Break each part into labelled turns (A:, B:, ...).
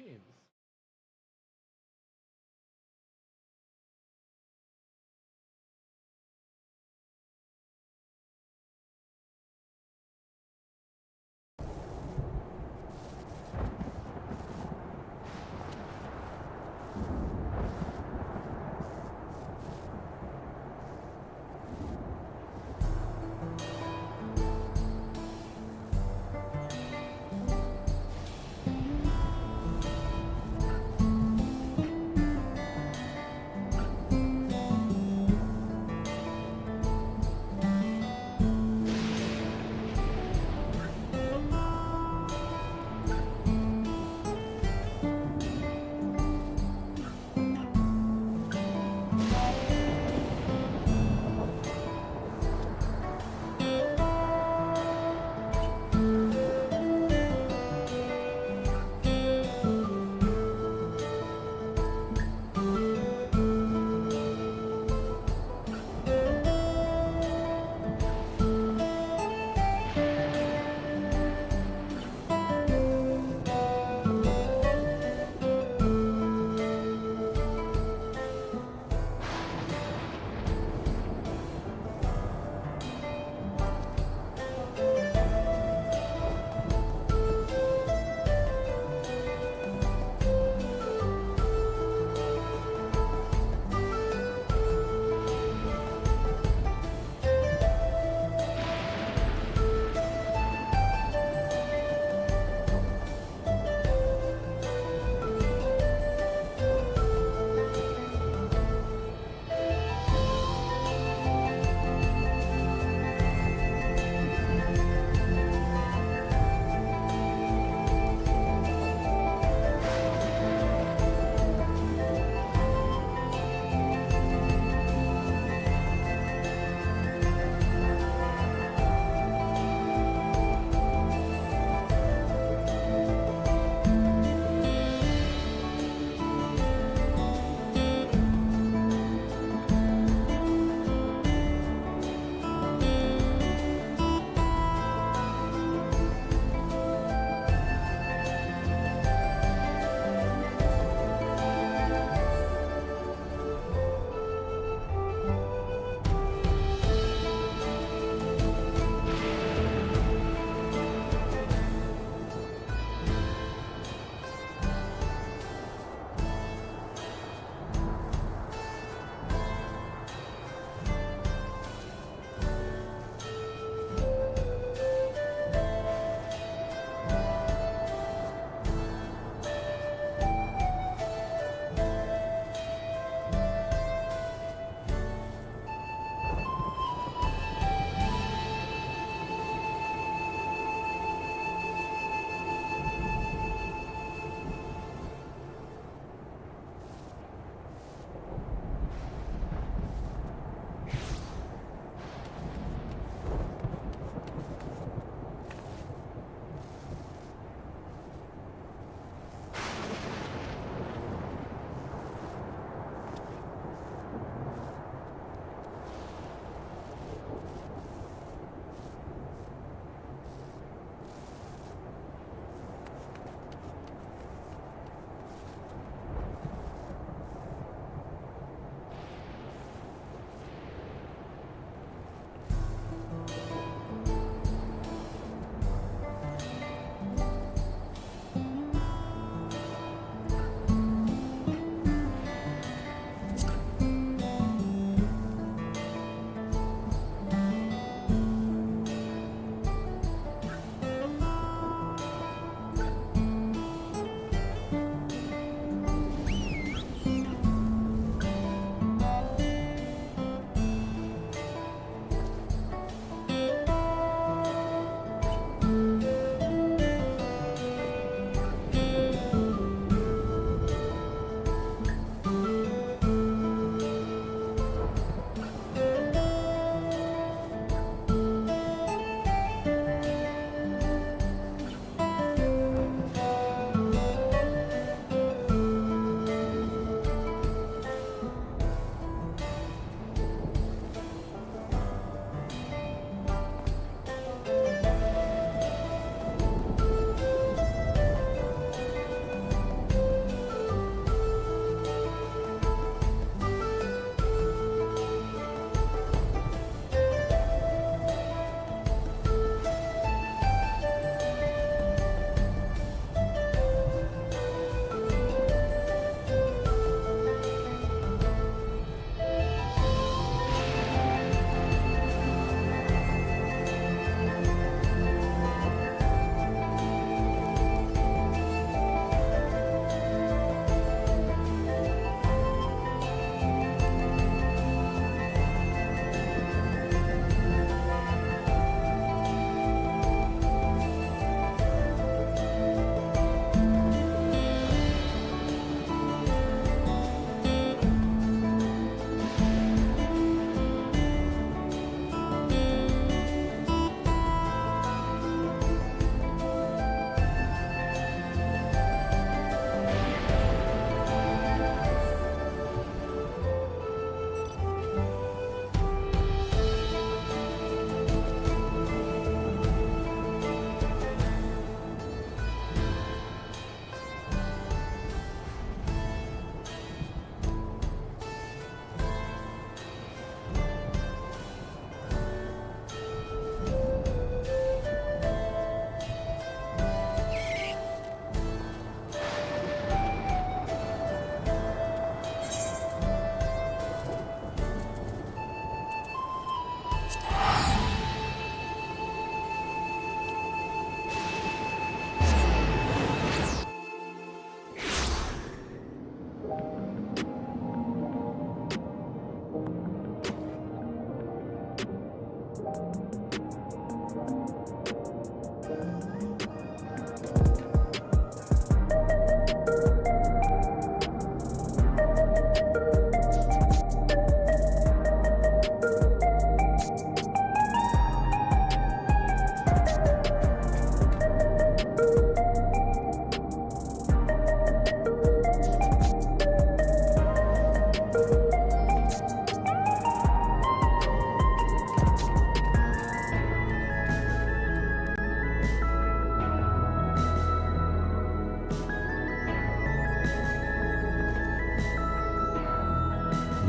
A: games.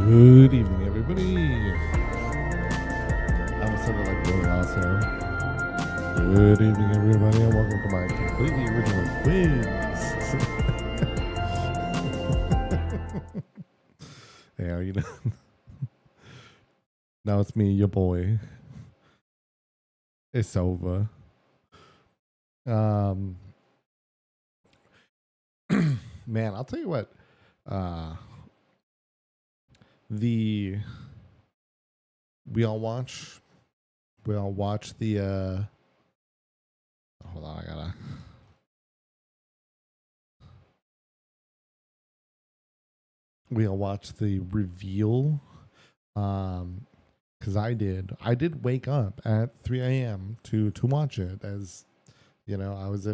A: Good evening, everybody. I almost said it like really awesome. Good evening, everybody, and welcome to my completely original quiz. Hey, how you doing? Now it's me, your boy. It's over. Man, I'll tell you what. We all watch the hold on, we all watch the reveal, because I did wake up at 3 a.m. to watch it, as you know, I was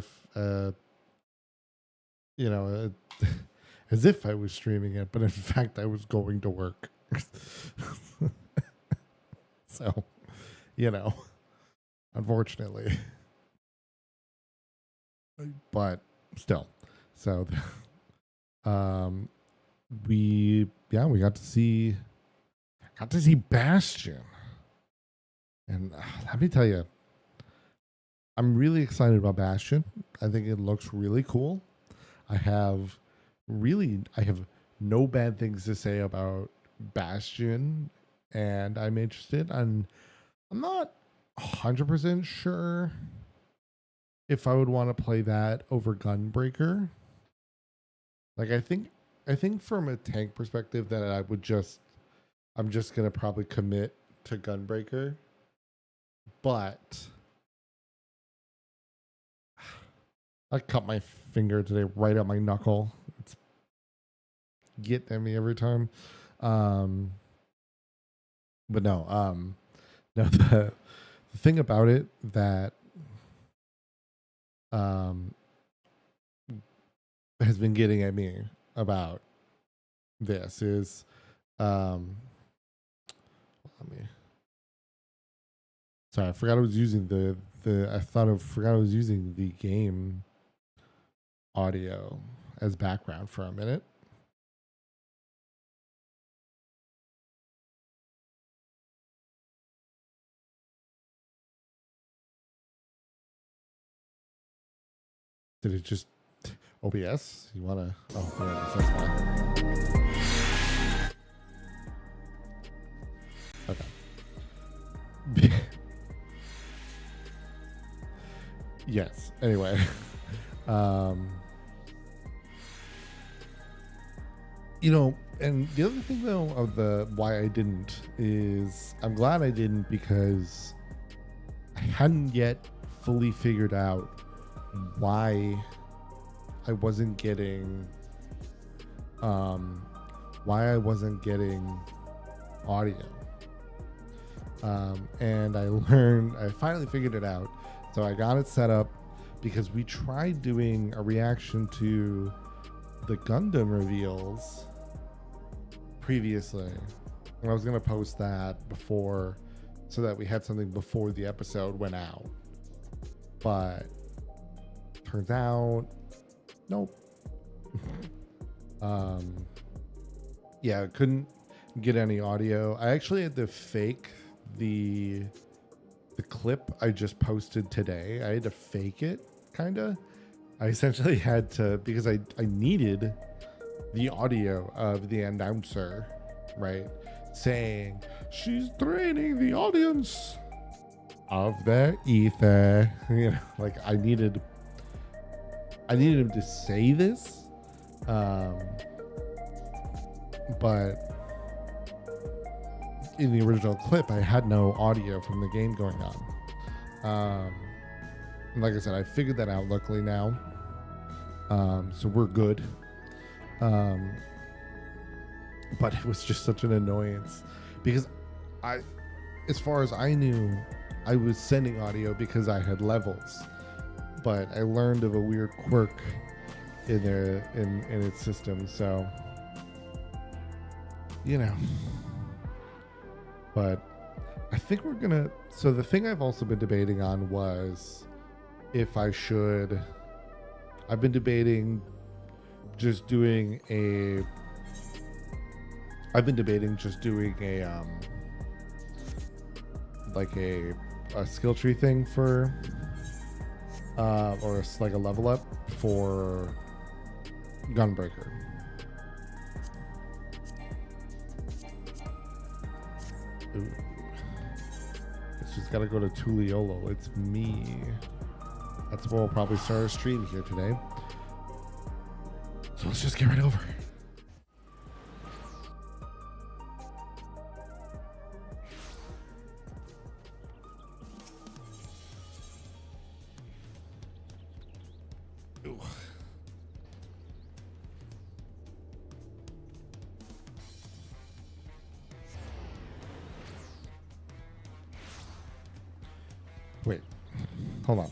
A: as if I was streaming it, but in fact I was going to work. So, unfortunately, but still, so, we got to see Bastion, and let me tell you, I'm really excited about Bastion. I think it looks really cool. I have no bad things to say about Bastion, and I'm interested. I'm not 100% sure if I would want to play that over Gunbreaker. Like, I think from a tank perspective that I'm just gonna probably commit to Gunbreaker, but I cut my finger today right at my knuckle. It's getting at me every time. But no, the thing about it that has been getting at me about this is sorry, I forgot I was using forgot I was using the game audio as background for a minute. Did it just OBS? You want to? Oh, yeah, that's why. Okay. Yes. Anyway, and the other thing though of the why I didn't is I'm glad I didn't, because I hadn't yet fully figured out why I wasn't getting audio. And I finally figured it out. So I got it set up because we tried doing a reaction to the Gundam reveals previously. And I was going to post that before, so that we had something before the episode went out. But turns out, nope. Yeah, I couldn't get any audio. I actually had to fake the clip I just posted today. I had to fake it, kind of. I essentially had to, because I needed the audio of the announcer, right, saying she's draining the audience of their ether. Like I needed him to say this, but in the original clip, I had no audio from the game going on. Like I said, I figured that out luckily now. So we're good. But it was just such an annoyance because as far as I knew, I was sending audio because I had levels, but I learned of a weird quirk in its system. So, but I think we're gonna. So the thing I've also been debating on was if I should. I've been debating just doing a I've been debating just doing a like a skill tree thing for or like a level up for Gunbreaker. Ooh. Guess she's got to go to Tuliolo. It's me. That's where we'll probably start our stream here today. So let's just get right over. Ooh. Wait, hold on.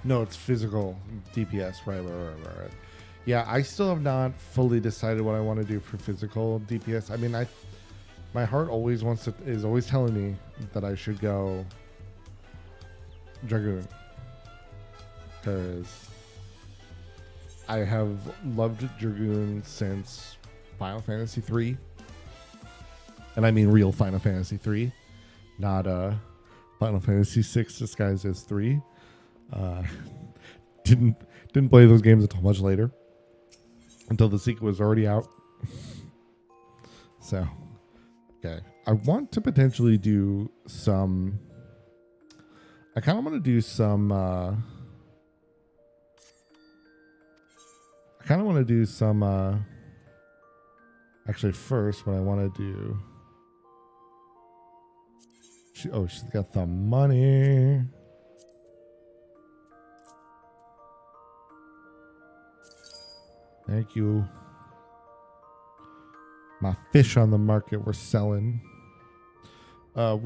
A: No, it's physical DPS. Right. Yeah, I still have not fully decided what I want to do for physical DPS. I mean, my heart always is always telling me that I should go Dragoon, because I have loved Dragoon since Final Fantasy 3, and I mean real Final Fantasy 3, not Final Fantasy 6 disguised as 3. Didn't play those games until much later, until the sequel was already out. So, okay, I want to potentially do some. I kind of want to do some. I kind of want to do some. Actually, first, what I want to do. She's got the money. Thank you. My fish on the market we're selling. Oh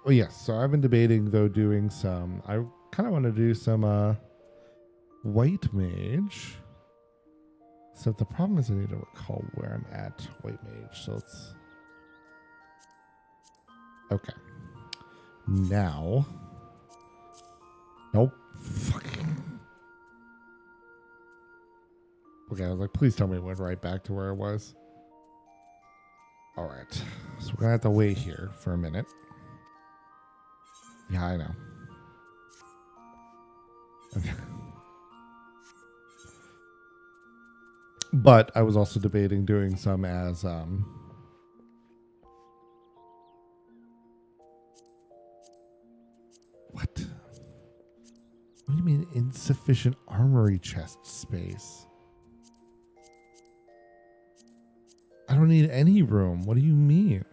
A: yes, so I've been debating though doing some. I kind of want to do some white mage. So the problem is I need to recall where I'm at white mage. So it's okay. Now. Nope. Fucking. Okay, I was like, please tell me it went right back to where it was. All right. So we're going to have to wait here for a minute. Yeah, I know. Okay. But I was also debating doing some as what do you mean insufficient armory chest space? I don't need any room. What do you mean?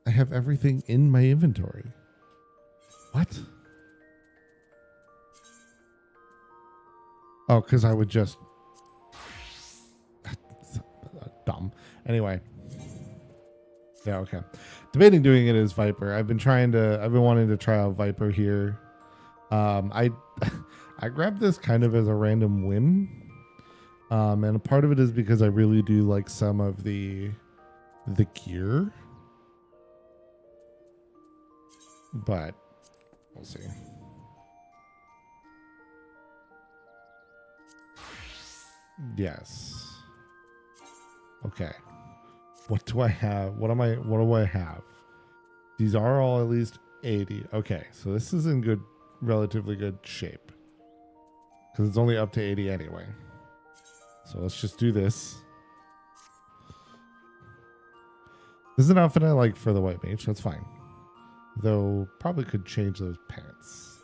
A: I have everything in my inventory. What? Oh, because I would just... Dumb. Anyway. Yeah, okay. Debating doing it as Viper. I've been wanting to try out Viper here. I grabbed this kind of as a random whim. And a part of it is because I really do like some of the gear. But we'll see. Yes. Okay. What do I have? What do I have? These are all at least 80. Okay, so this is in relatively good shape. Because it's only up to 80 anyway. So let's just do this. This is an outfit I like for the white mage. That's fine. Though probably could change those pants.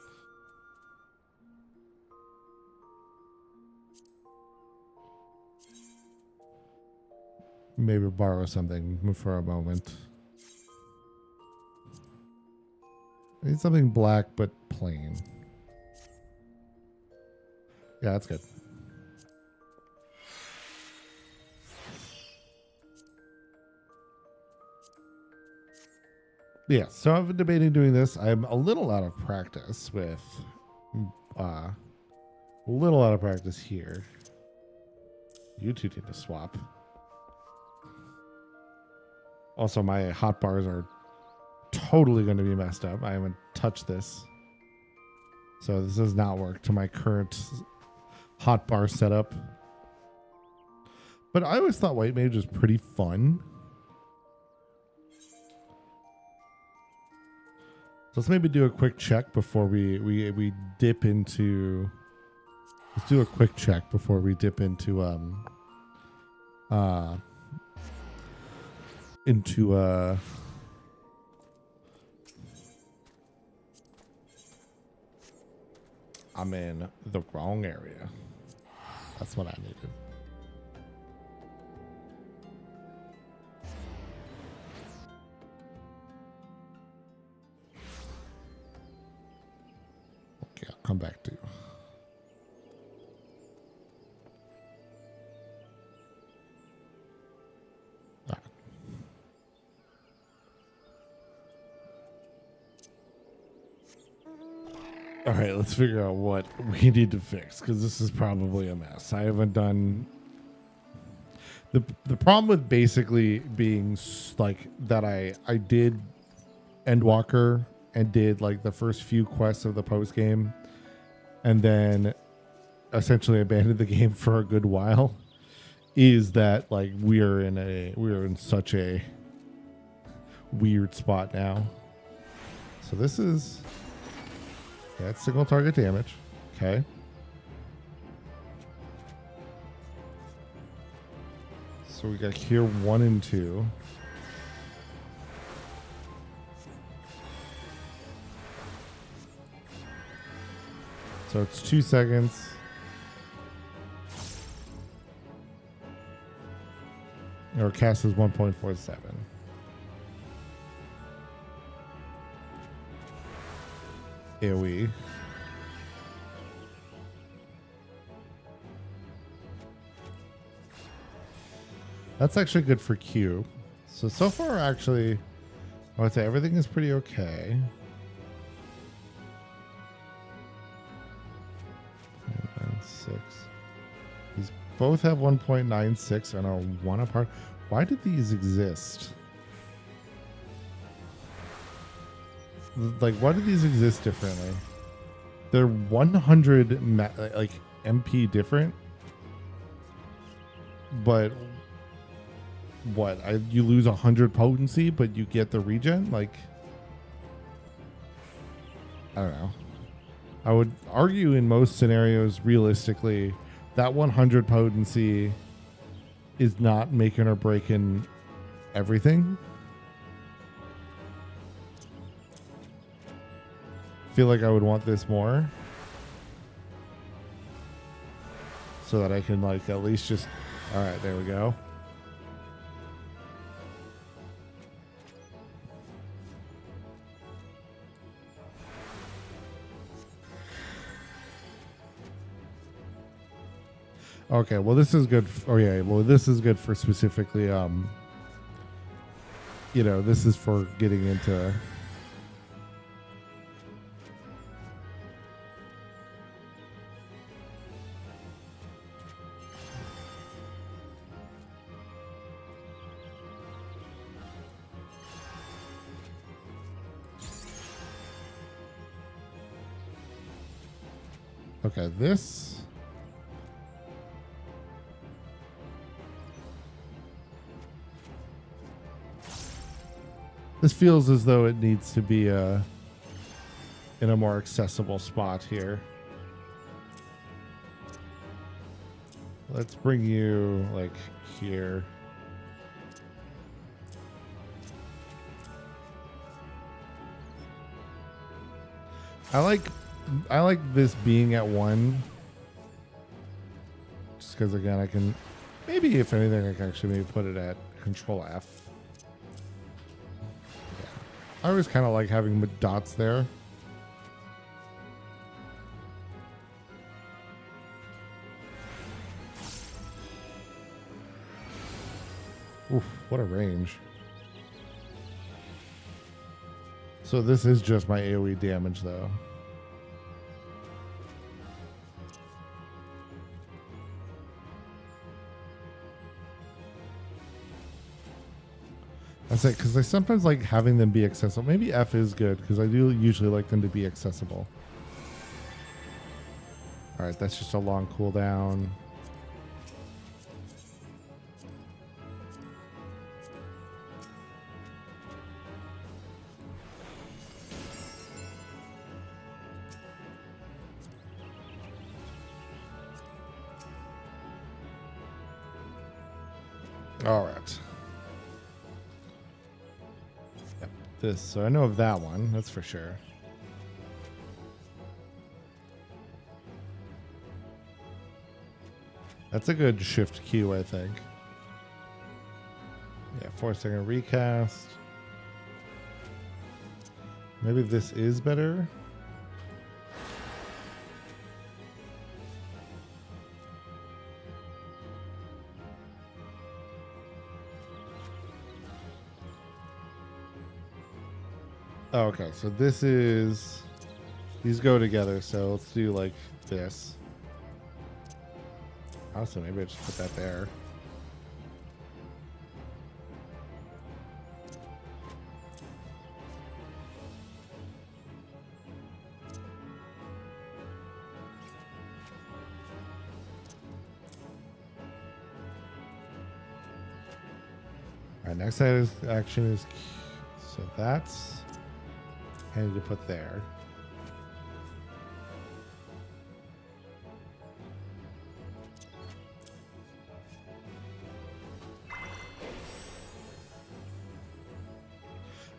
A: Maybe borrow something for a moment. I need something black but plain. Yeah, that's good. Yeah, so I've been debating doing this. I'm a little out of practice with here. You two need to swap. Also, my hotbars are totally going to be messed up. I haven't touched this. So this does not work to my current hotbar setup. But I always thought white mage was pretty fun. So let's maybe do a quick check before we dip into. Let's do a quick check before we dip into I'm in the wrong area. That's what I needed. Okay, I'll come back to you. All right, let's figure out what we need to fix because this is probably a mess. I haven't done the problem with basically being like that. I did Endwalker and did like the first few quests of the post game, and then essentially abandoned the game for a good while. Is that like we're in such a weird spot now. So this is. That's single target damage. Okay. So we got here 1 and 2. So it's 2 seconds. Our cast is 1.47. AoE. That's actually good for Q. So far, actually, I would say everything is pretty okay. 1.96. These both have 1.96 and are 1 apart. Why did these exist? Like, why do these exist differently? They're 100 like MP different, but what? You lose 100 potency, but you get the regen. Like, I don't know. I would argue in most scenarios, realistically, that 100 potency is not making or breaking everything. Feel like I would want this more so that I can like at least just all right, there we go. Okay, well this is good. Oh yeah, well this is good for specifically you know, this is for getting into okay, this feels as though it needs to be in a more accessible spot here. Let's bring you like here. I like this being at 1. Just because again I can maybe if anything I can actually maybe put it at Control F. I always kind of like having dots there. Oof, what a range. So this is just my AoE damage though. That's it, because I sometimes like having them be accessible. Maybe F is good, because I do usually like them to be accessible. Alright, that's just a long cooldown. All right. Yep. This. So I know of that one. That's for sure. That's a good shift Q, I think. Yeah, 4-second recast. Maybe this is better. Oh, okay, so this is... These go together, so let's do like this. Also, maybe I just put that there. All right, next action is... So that's... I need to put there.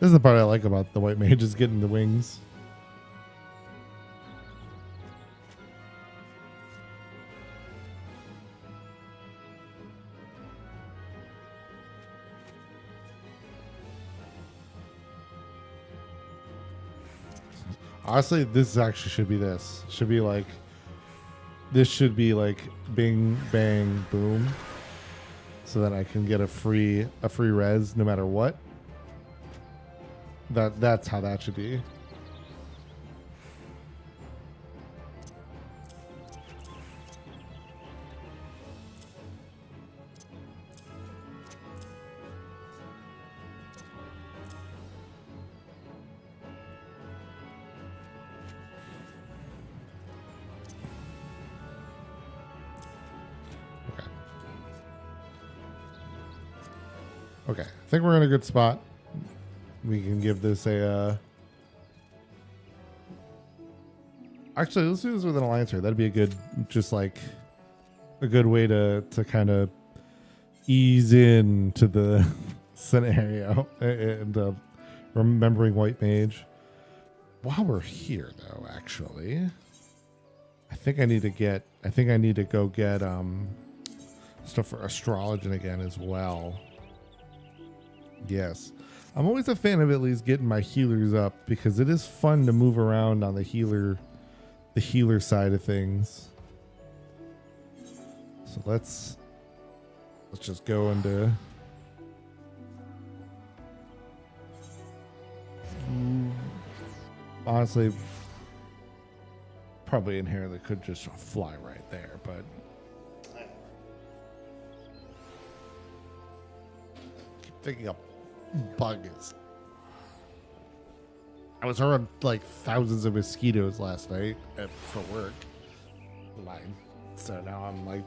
A: This is the part I like about the white mage, is getting the wings. Honestly, this actually should be this. Should be like, this should be like bing, bang, boom. So that I can get a free res no matter what. That's how that should be. Okay, I think we're in a good spot. We can give this a... Actually, let's do this with an alliance here. That'd be a good, just like, a good way to kind of ease into the scenario and remembering white mage. While we're here, though, actually, I think I need to go get stuff for astrology again as well. Yes. I'm always a fan of at least getting my healers up because it is fun to move around on the healer side of things. So let's just go into honestly probably in here that could just fly right there, but keep thinking up bugs. I was around like thousands of mosquitoes last night for work. Mine. So now I'm like,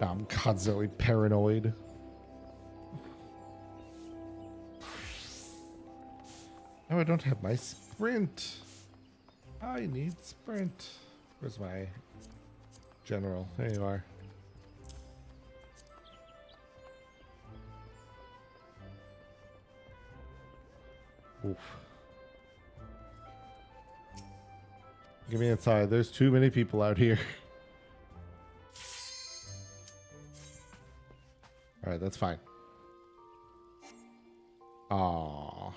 A: now I'm constantly paranoid. Oh, I don't have my sprint. I need sprint. Where's my general? There you are. Oof. Get me inside. There's too many people out here. All right, that's fine. Aww.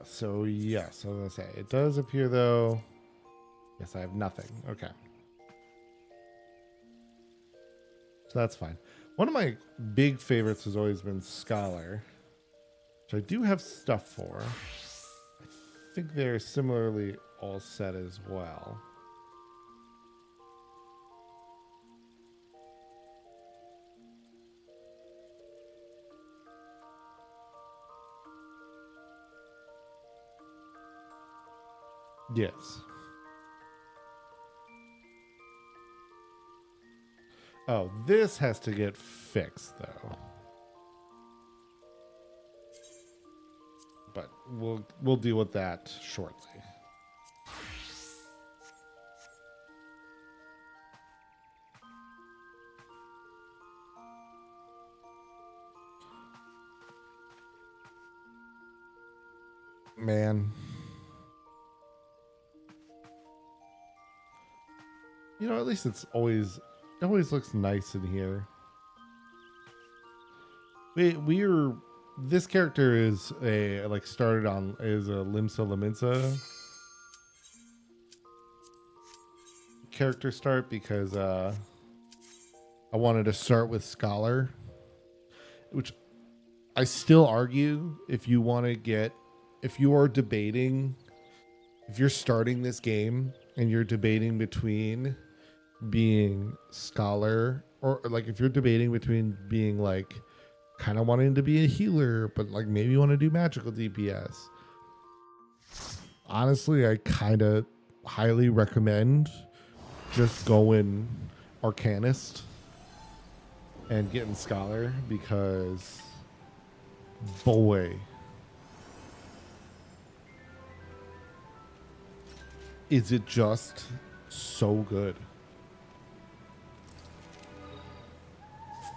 A: So yes, I was gonna say it does appear though. Yes, I have nothing. Okay. So that's fine. One of my big favorites has always been Scholar, which I do have stuff for. I think they're similarly all set as well. Yes. Oh, this has to get fixed though. But we'll deal with that shortly. Man. You know, at least it always looks nice in here. We're this character is a started on is a Limsa Laminsa character start because I wanted to start with Scholar, which I still argue if you are debating, if you're starting this game and you're debating between being Scholar or like if you're debating between being like kind of wanting to be a healer but like maybe you want to do magical DPS, honestly I kind of highly recommend just going Arcanist and getting Scholar because boy is it just so good.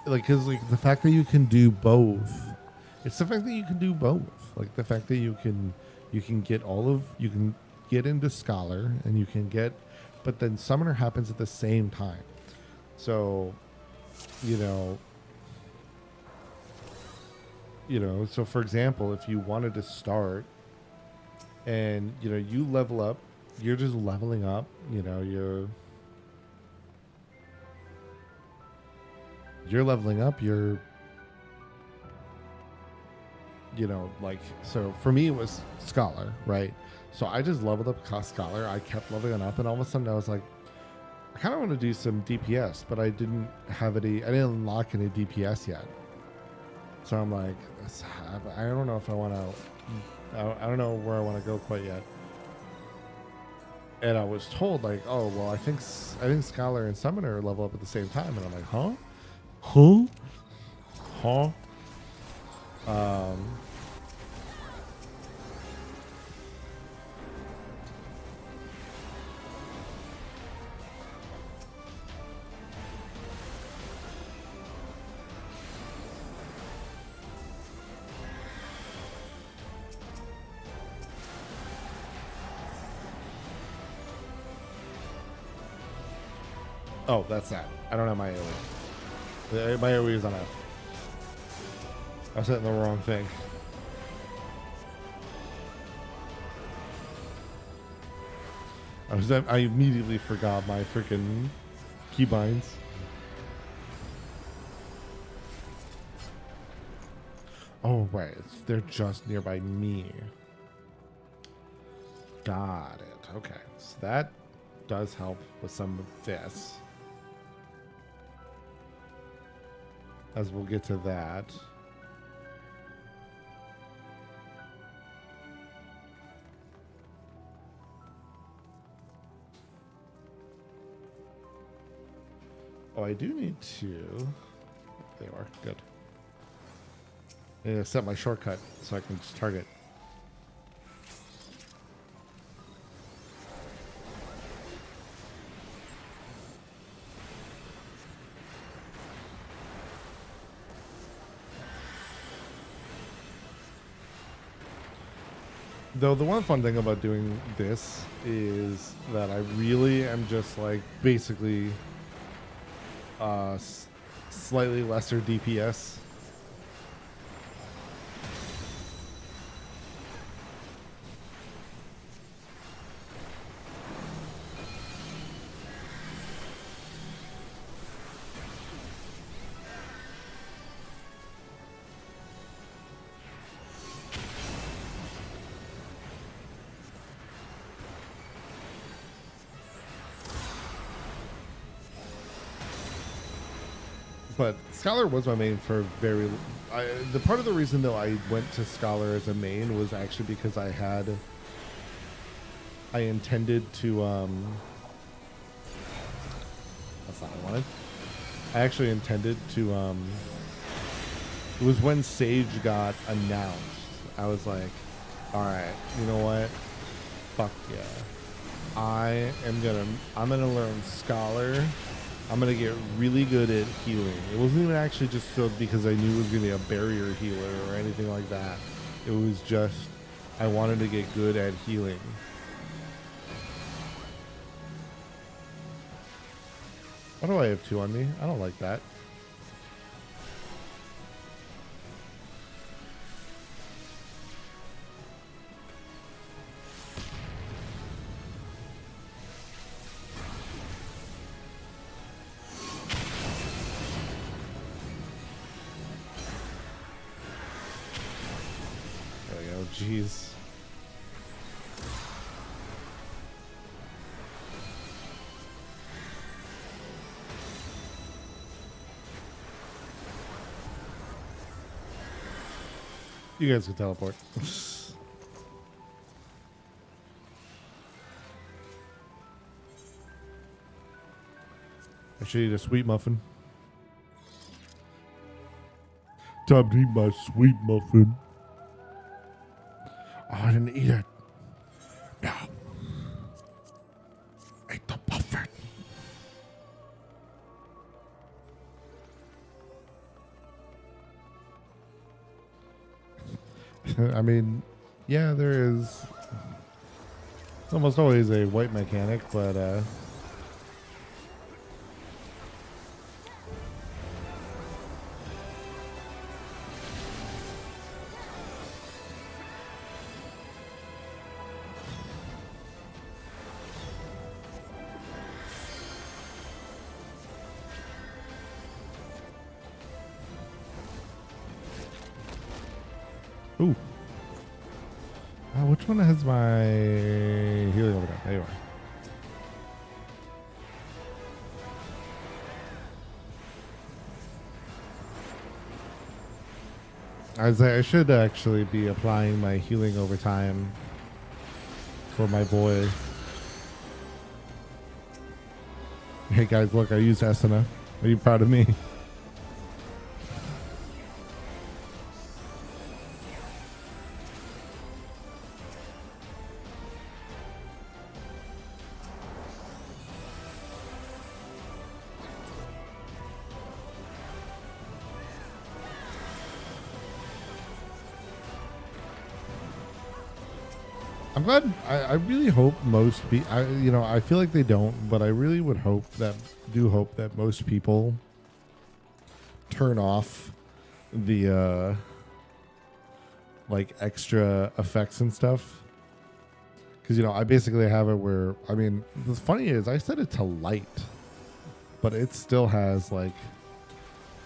A: Like, cause like the fact that you can do both, it's the fact that you can do both. Like the fact that you can get into Scholar and you can get, but then Summoner happens at the same time. So, so for example, if you wanted to start and, you level up, you're just leveling up, you're leveling up, so for me it was Scholar, right? So I just leveled up Scholar, I kept leveling up, and all of a sudden I was like, I kind of want to do some DPS, but I didn't unlock any DPS yet. So I'm like, I don't know if I want to, I don't know where I want to go quite yet. And I was told like, oh, well, I think Scholar and Summoner level up at the same time. And I'm like, huh? Oh, that's that. I don't have my AoE. My AoE is on F. I was hitting the wrong thing. I immediately forgot my freaking keybinds. Oh, right. They're just nearby me. Got it. Okay. So that does help with some of this. As we'll get to that. Oh, I do need to. They are good. I need to set my shortcut so I can just target. Though the one fun thing about doing this is that I really am just like basically slightly lesser DPS. But Scholar was my main for the part of the reason though I went to Scholar as a main was actually because I intended to that's not what I wanted. I actually intended to it was when Sage got announced. I was like, alright, you know what? Fuck yeah. I'm gonna learn Scholar. I'm going to get really good at healing. It wasn't even actually just so because I knew it was going to be a barrier healer or anything like that. It was just, I wanted to get good at healing. Why do I have 2 on me? I don't like that. There we go. Jeez. You guys can teleport. I should eat a sweet muffin. Time to eat my sweet muffin. Oh, I didn't eat it. No. Eat the muffin. I mean, yeah, there is. It's almost always a white mechanic, but ooh. Which one has my healing over there? There you are. I should actually be applying my healing over time for my boy. Hey guys, look, I used Esena. Are you proud of me? I'm glad. I really hope most people, I feel like they don't, but I really would hope that most people turn off the like extra effects and stuff. Because, I basically have it where, the funny is I set it to light, but it still has like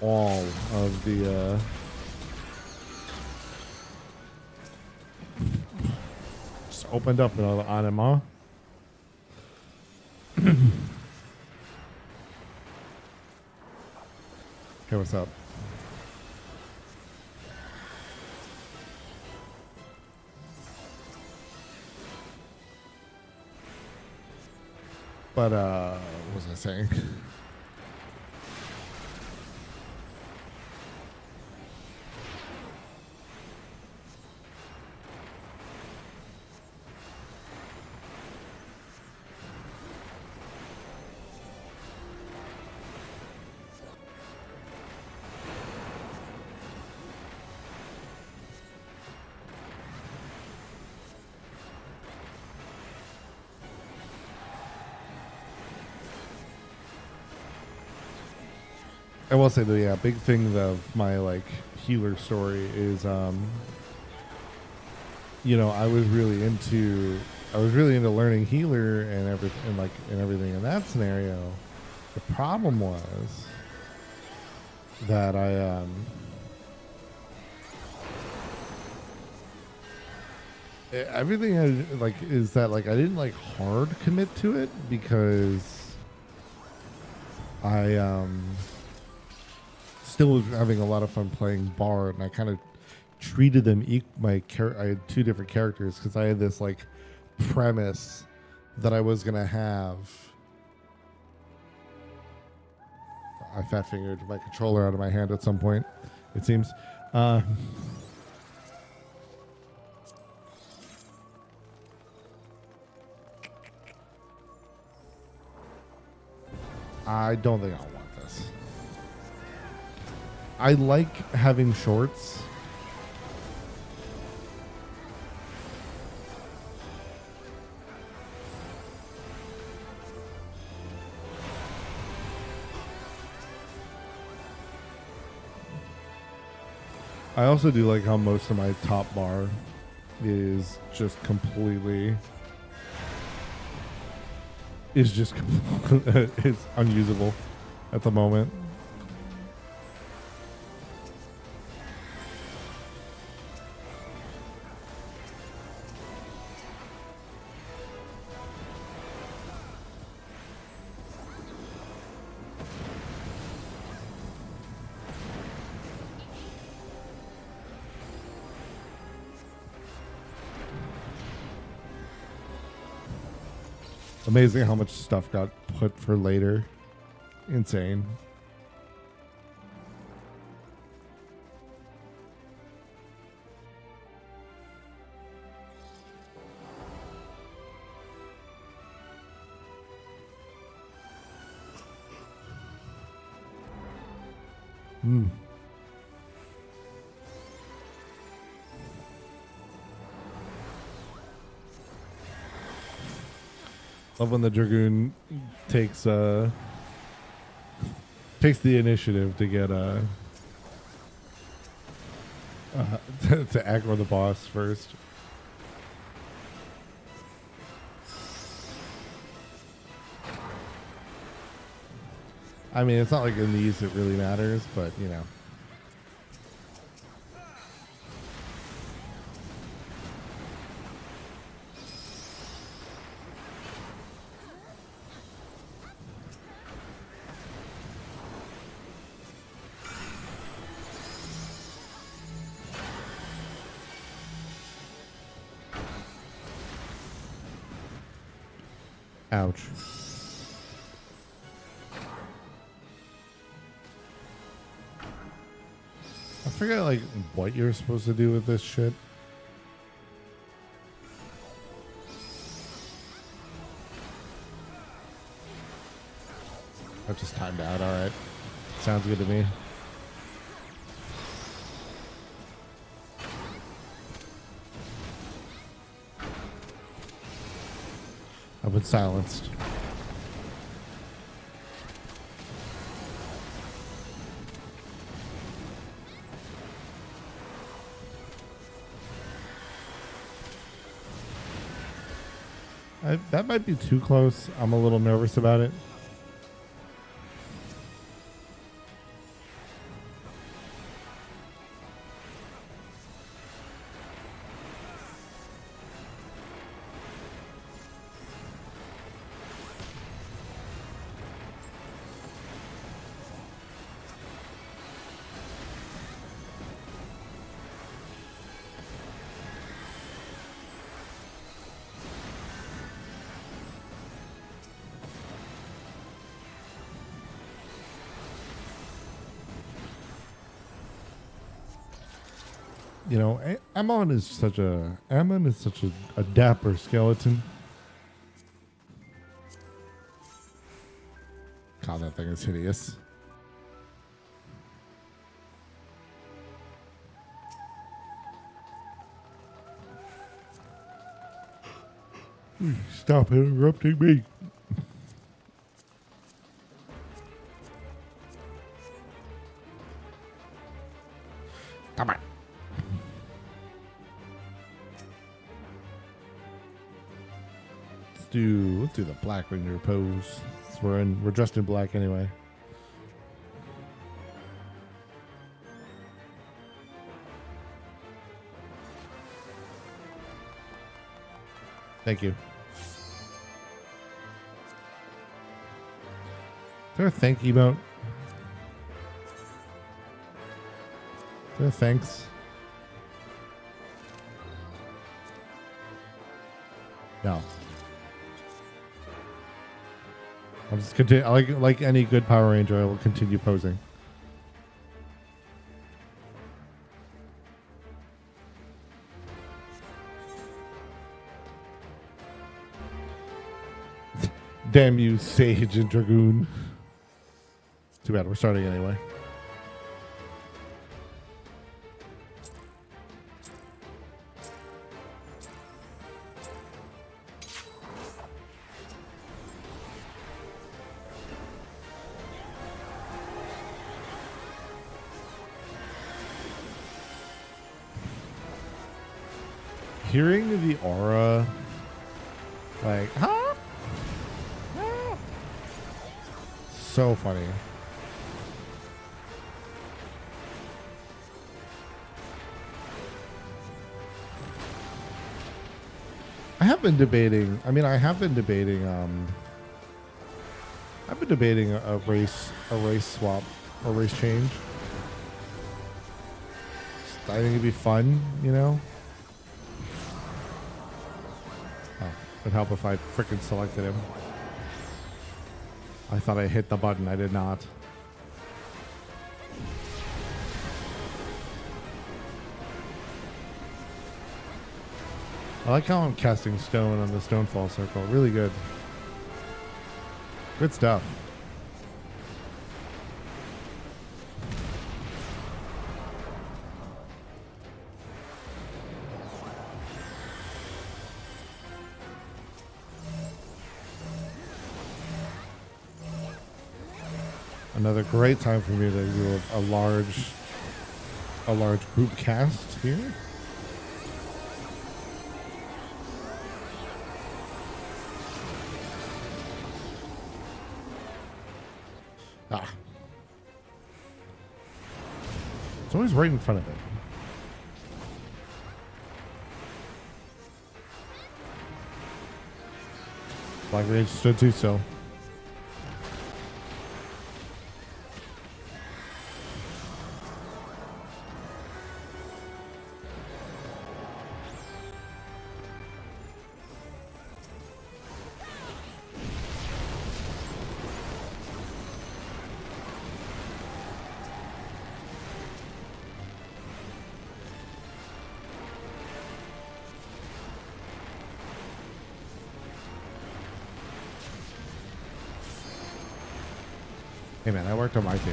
A: all of the opened up another anima. Hey, what's up? But what was I saying? I will say the big thing of my like healer story is I was really into learning healer and everything in that scenario. The problem was that everything I didn't like hard commit to it because I still was having a lot of fun playing Bard, and I kind of treated them I had 2 different characters because I had this like premise that I was gonna have. I fat fingered my controller out of my hand at some point, it seems. I don't think I'll want this. I like having shorts. I also do like how most of my top bar is just completely it's unusable at the moment. Amazing how much stuff got put for later. Insane. Love when the Dragoon takes the initiative to get to aggro the boss first. I mean, it's not like in these it really matters, but you know. Ouch. I forget like what you're supposed to do with this shit. I just timed out. All right. Sounds good to me. I've been silenced. That might be too close. I'm a little nervous about it. You know, Ammon is such a dapper skeleton. God, that thing is hideous. Stop interrupting me. Come on. Let's do the Black Ranger pose. We're dressed in black anyway. Thank you. Is there a thank emote? Is there a thanks? No. I'll just continue. Like any good Power Ranger, I will continue posing. Damn you, Sage and Dragoon. Too bad, we're starting anyway. Hearing the aura, like, huh? So funny. I have been debating. I mean, I have been debating. I've been debating a race swap, a race change. I think it'd be fun, you know. Oh, it'd help if I freaking selected him. I thought I hit the button. I did not. I like how I'm casting stone on the Stonefall circle. Really good. Good stuff. Another great time for me to do a large group cast here. Ah. It's always right in front of it. Black Rage stood too still. Hey man, I worked on my two.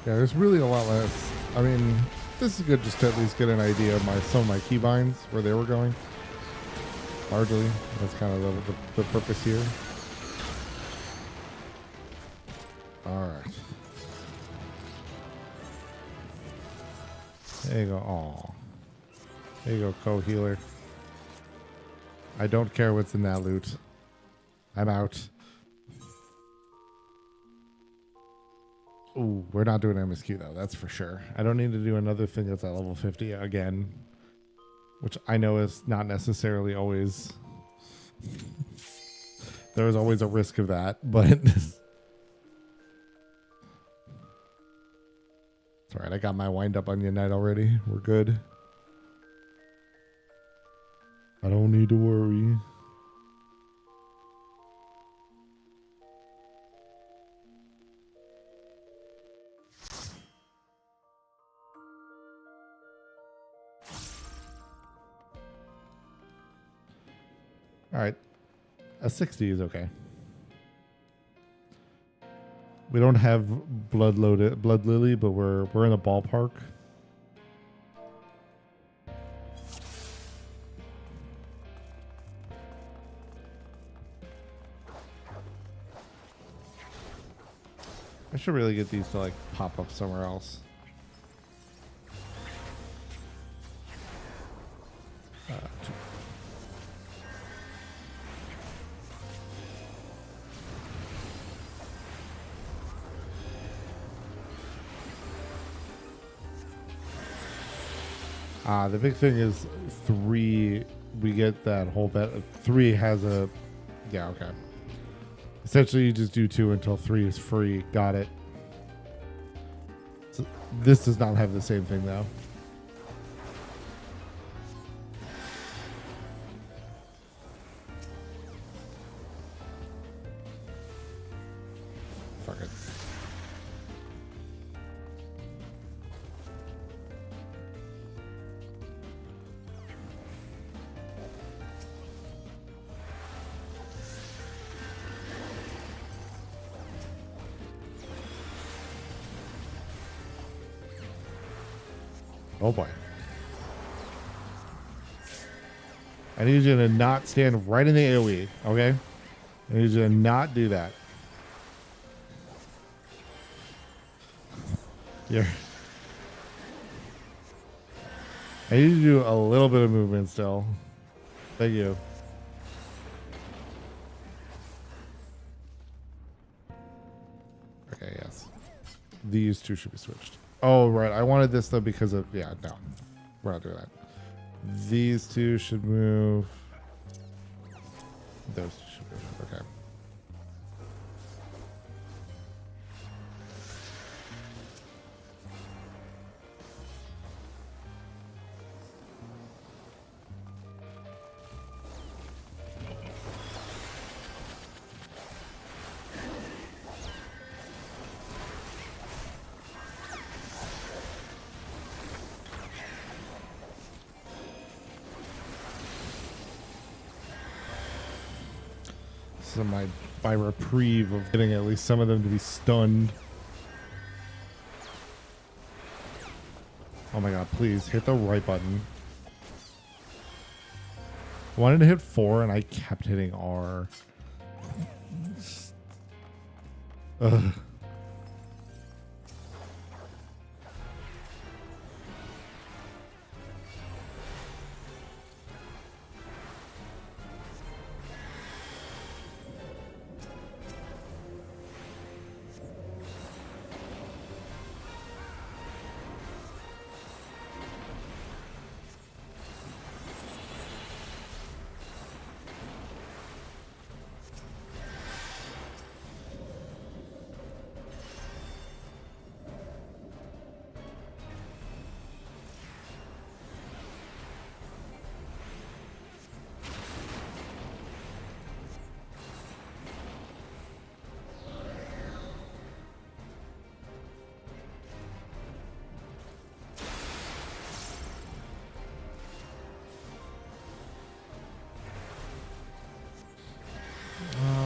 A: Yeah, there's really a lot less. I mean, this is good just to at least get an idea of some of my keybinds, where they were going. Largely, that's kind of the purpose here. All right. There you go. Aw. There you go, co-healer. I don't care what's in that loot. I'm out. Ooh, we're not doing MSQ though, that's for sure. I don't need to do another thing that's at level 50 again, which I know is not necessarily always. There is always a risk of that, but it's alright. I got my wind up onion night already. We're good. I don't need to worry. All right, a 60 is okay. We don't have blood lily, but we're in the ballpark. I should really get these to like pop up somewhere else. The big thing is 3. We get that whole bet. 3 has a, yeah, okay. Essentially, you just do 2 until 3 is free. Got it. So this does not have the same thing though. Fuck it. Oh boy. I need you to not stand right in the AoE, okay? I need you to not do that. Yeah. I need you to do a little bit of movement still. Thank you. Okay, yes. These two should be switched. Oh, right. I wanted this, though, because of... Yeah, no. We're not doing that. These two should move. Those two should move. Okay. So my reprieve of getting at least some of them to be stunned. Oh my god, please hit the right button. I wanted to hit 4 and I kept hitting R. Ugh.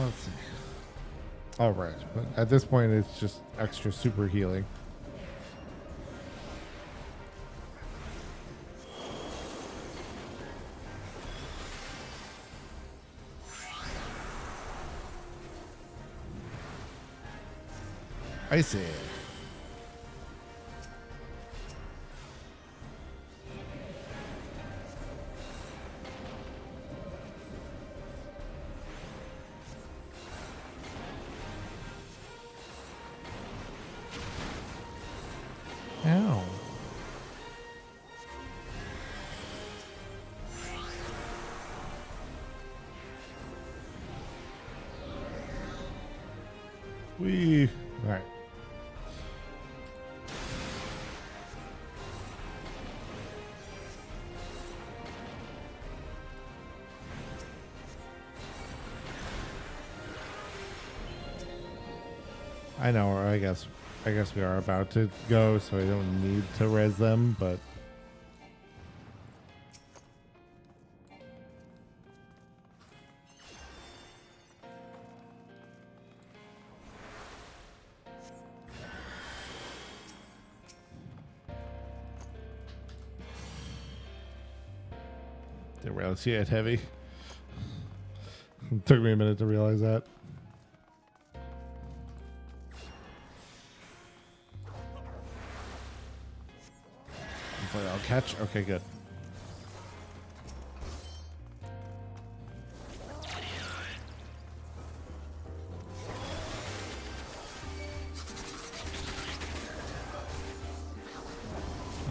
A: Let's see. All right, but at this point, it's just extra super healing. I see. Ow. Wee. All right. I know, or I guess we are about to go, so I don't need to res them, but didn't realize he had heavy. It took me a minute to realize that. I'll catch. Okay, good.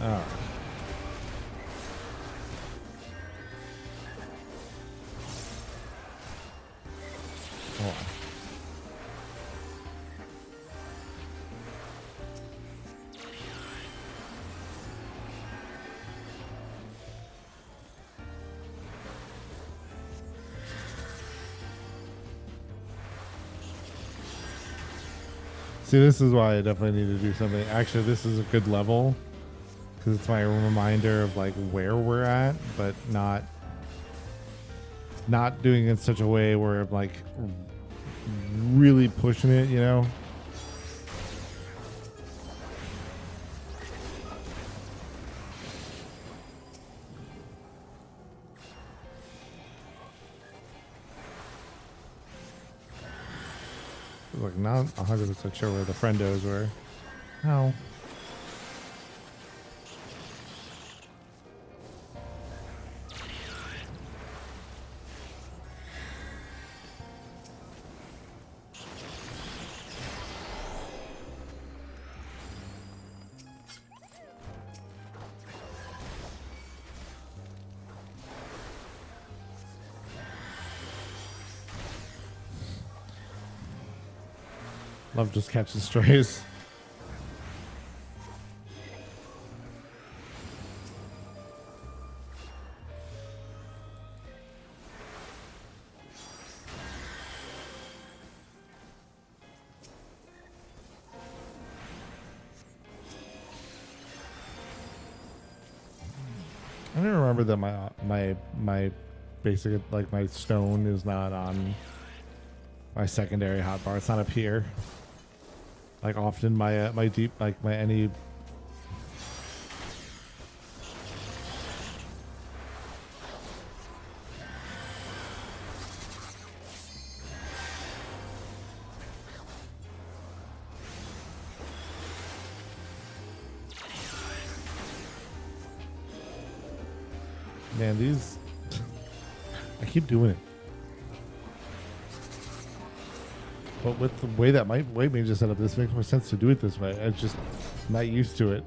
A: All right. Hold on. See, this is why I definitely need to do something. Actually, this is a good level because it's my reminder of like where we're at, but not doing it in such a way where I'm like really pushing it, you know? like not 100% sure where the friendos were. How? Love just catching strays. I don't remember that my basic, like, my stone is not on my secondary hotbar. It's not up here. Like, often my deep, like, my any. Man, these. I keep doing it. But with the way that my weight mage is set up, this makes more sense to do it this way. I'm just not used to it.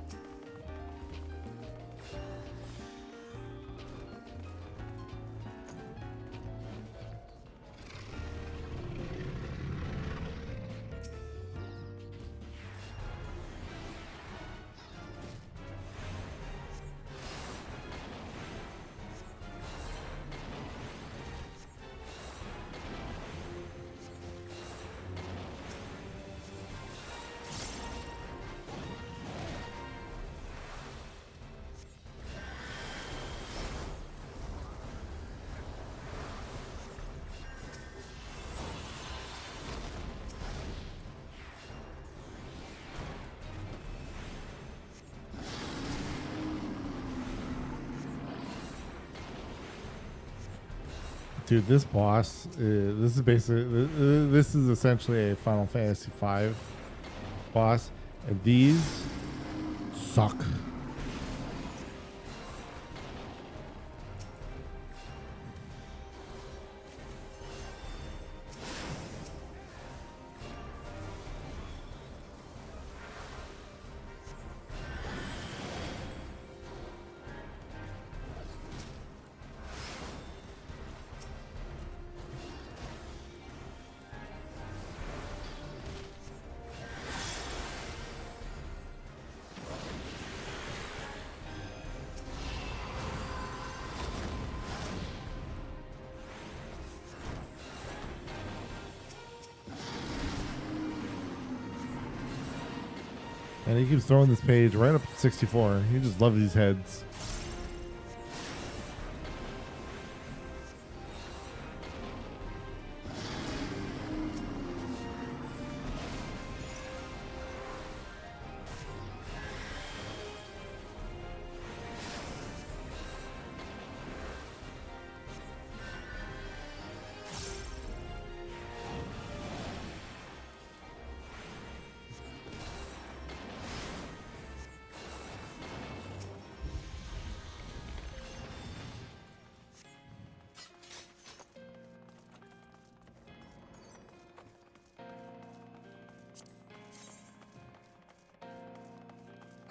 A: Dude, this boss, this is basically, this is essentially a Final Fantasy V boss, and these suck. And he keeps throwing this page right up to 64. He just loves these heads.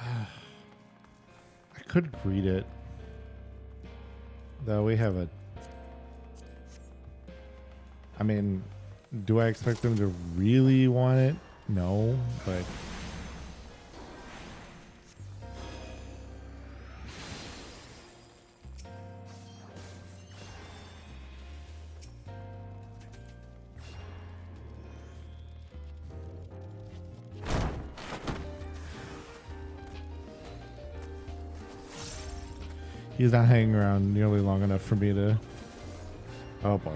A: I could greet it. Though we have a... I mean, do I expect them to really want it? No, but... He's not hanging around nearly long enough for me to... Oh boy.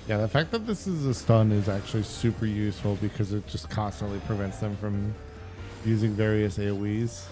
A: Yeah, the fact that this is a stun is actually super useful because it just constantly prevents them from using various AoEs.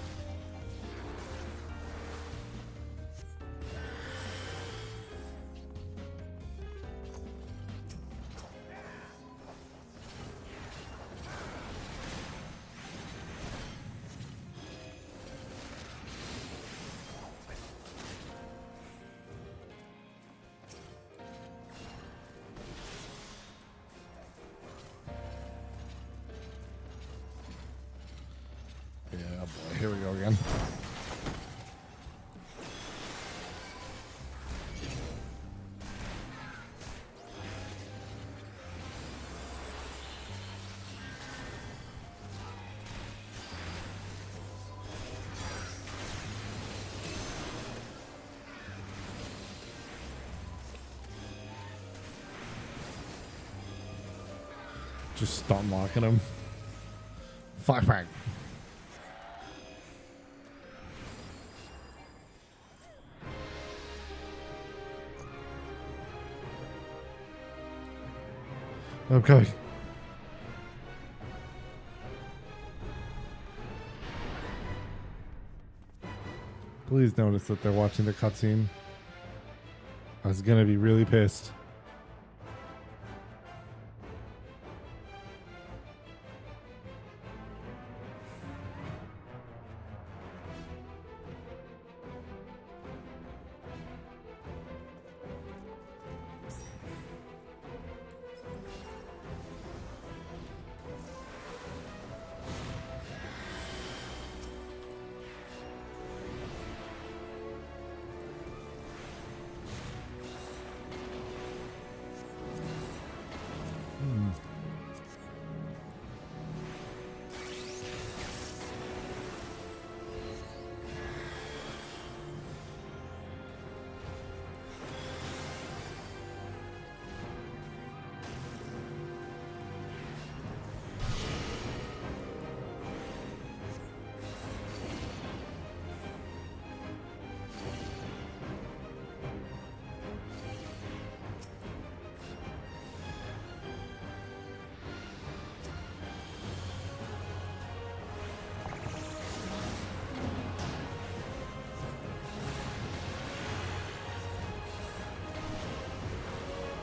A: Yeah, boy, here we go again. Just stop mocking him. Flashbang. Okay. Please notice that they're watching the cutscene. I was gonna be really pissed.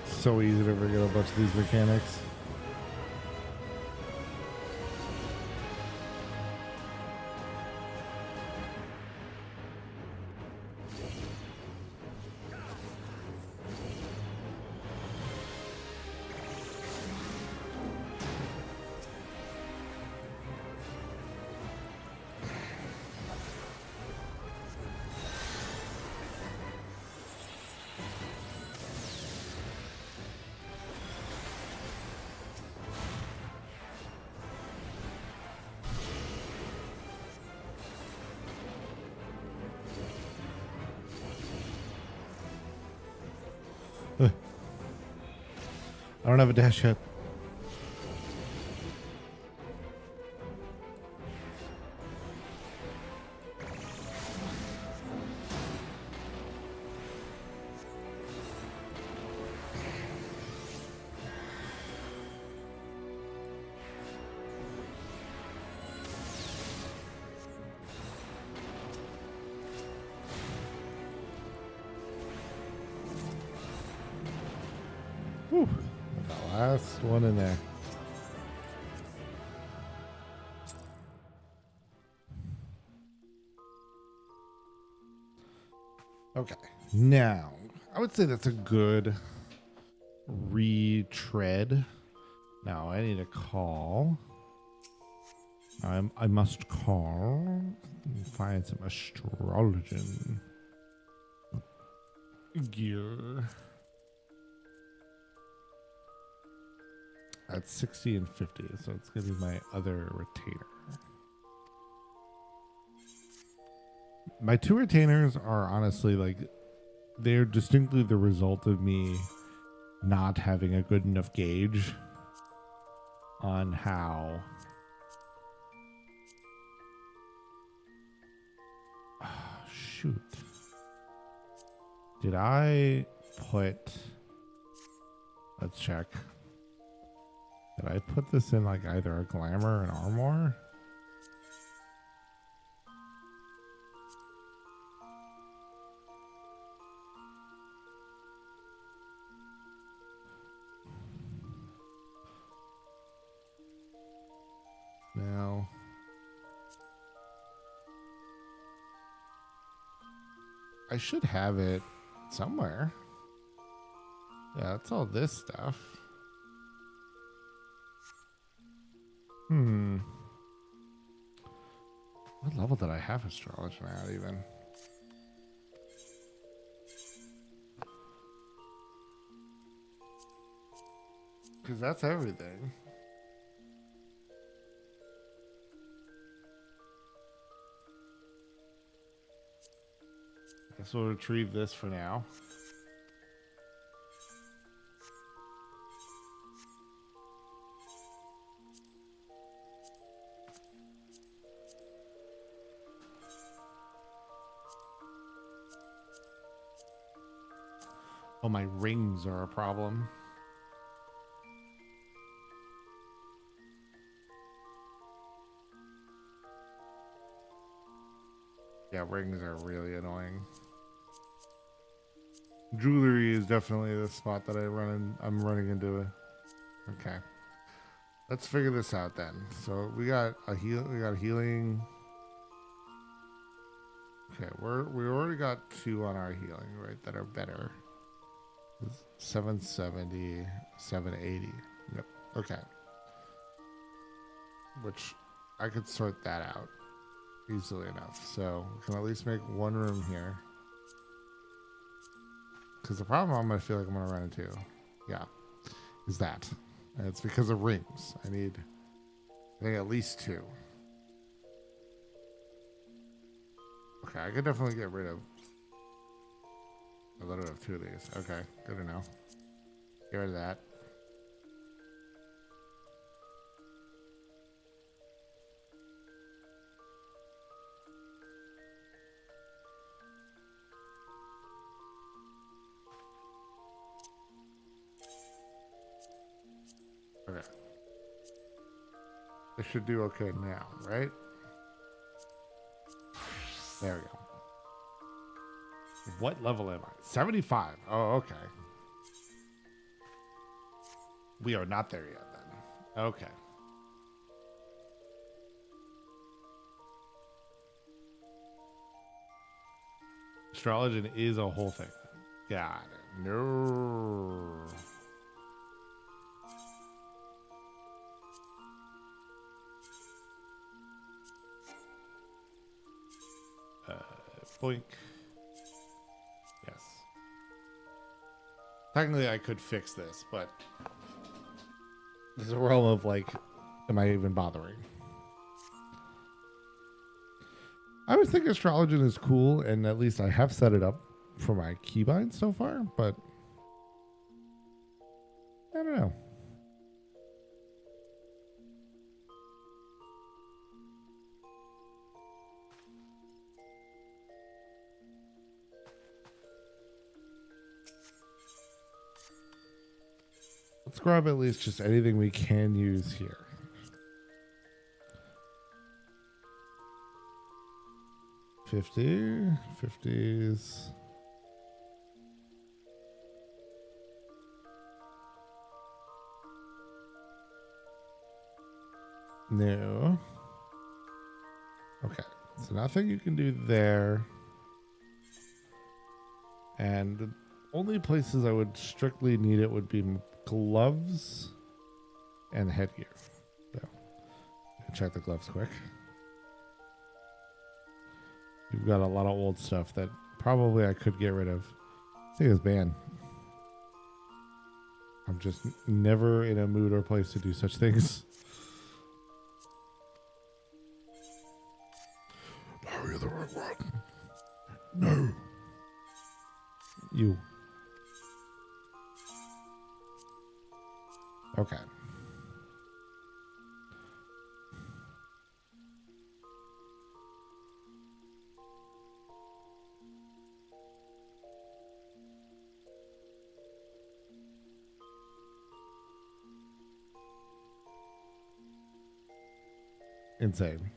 A: So easy to forget a bunch of these mechanics. I don't have a dash yet. Whew. The last one in there. Okay. Now, I would say that's a good retread. Now, I need a call. I must call and find some astrologian gear. At 60 and 50, so it's going to be my other retainer. My two retainers are honestly like, they're distinctly the result of me not having a good enough gauge on how shoot. Did I put Let's check. Did I put this in like either a glamour or an armor? No. I should have it somewhere. Yeah, that's all this stuff. What level did I have astrology at even? Because that's everything. I guess we'll retrieve this for now. Oh, my rings are a problem. Yeah, rings are really annoying. Jewelry is definitely the spot that I'm running into. Okay. Let's figure this out then. So we got healing. Okay, we already got 2 on our healing, right? That are better. 770, 780. Yep. Okay. Which I could sort that out easily enough. So we can at least make 1 room here. Because the problem I'm going to feel like I'm going to run into, yeah, is that. And it's because of rings. I think at least 2. Okay, I could definitely get rid of a little of 2 of these. Okay, good to know. Get rid of that. Okay. This should do okay now, right? There we go. What level am I? 75. Oh, okay. We are not there yet then. Okay. Astrology is a whole thing. Got it. No. Boink. Yes. Technically, I could fix this, but there's a realm of like, am I even bothering? I always think astrology is cool, and at least I have set it up for my keybind so far, but I don't know. Let's grab at least just anything we can use here. $50s. No. Okay, so nothing you can do there. And the only places I would strictly need it would be gloves and headgear. So, check the gloves quick. You've got a lot of old stuff that probably I could get rid of. See this band. I'm just never in a mood or place to do such things. No, you're the wrong one. No. You. Okay. insane.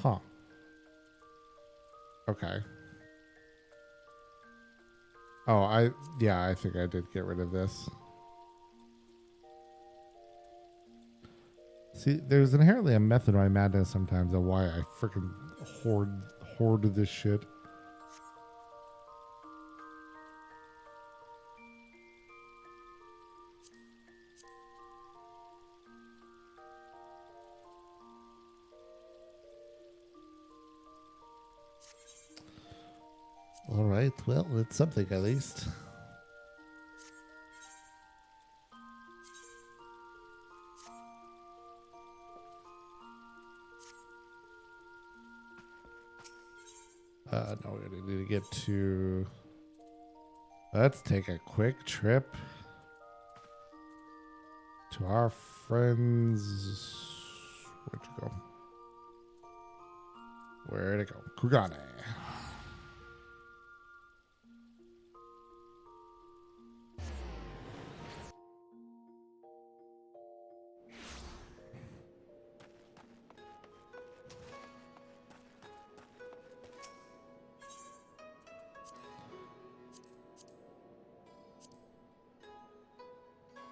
A: Huh. Okay. Oh, I think I did get rid of this. See, there's inherently a method to my madness sometimes of why I freaking hoard this shit. All right, well, it's something at least. No, we're gonna need to get to. Let's take a quick trip to our friends. Where'd you go? Where'd it go? Kugane.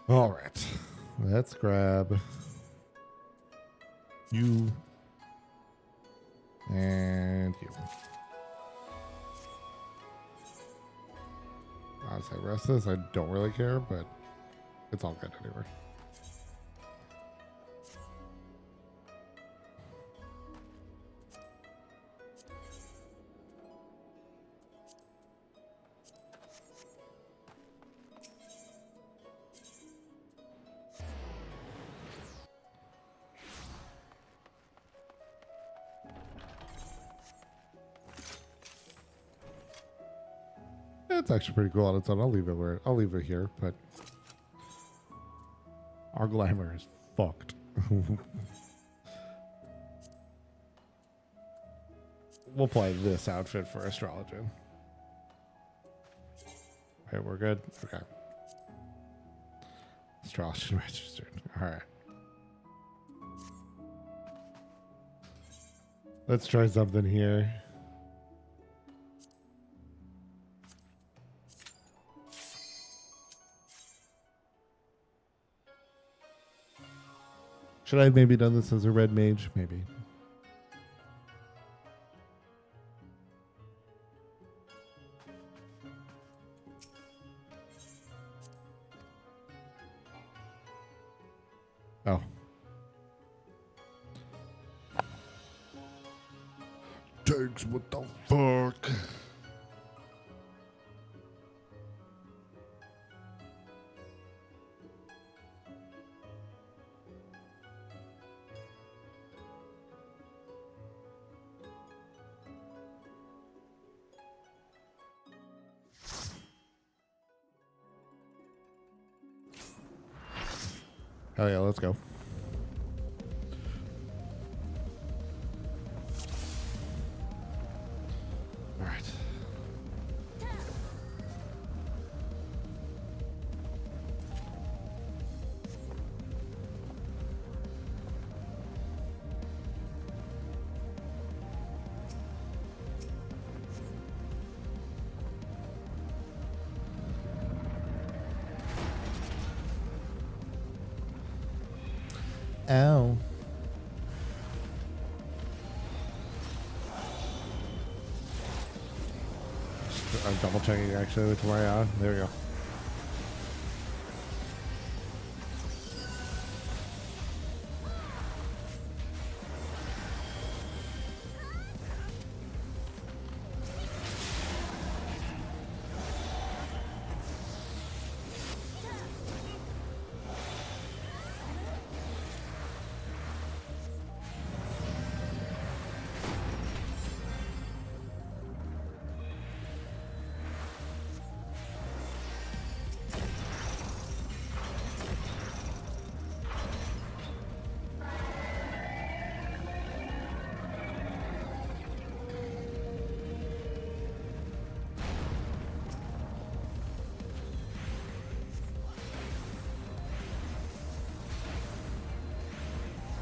A: All right, let's grab you and you. Honestly, the rest of this I don't really care, but it's all good anyway. It's actually pretty cool on its own. I'll leave it here, but our glamour is fucked. We'll play this outfit for Astrologian. Okay, we're good. Okay. Astrologian registered. All right. Let's try something here. Should I have maybe done this as a red mage? Maybe. Oh. Tanks, what the fuck? Oh yeah, let's go. All right. Ow. I'm double checking actually with my on. There we go.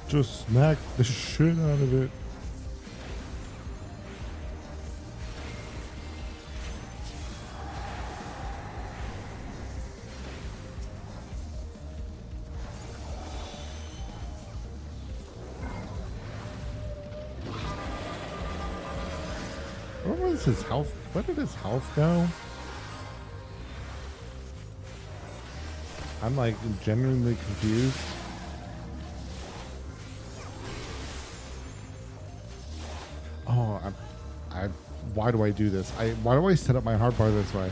A: Just smack the shit out of it. Where was his health? Where did his health go? I'm like genuinely confused. Oh, why do I do this? Why do I set up my hardbar this way?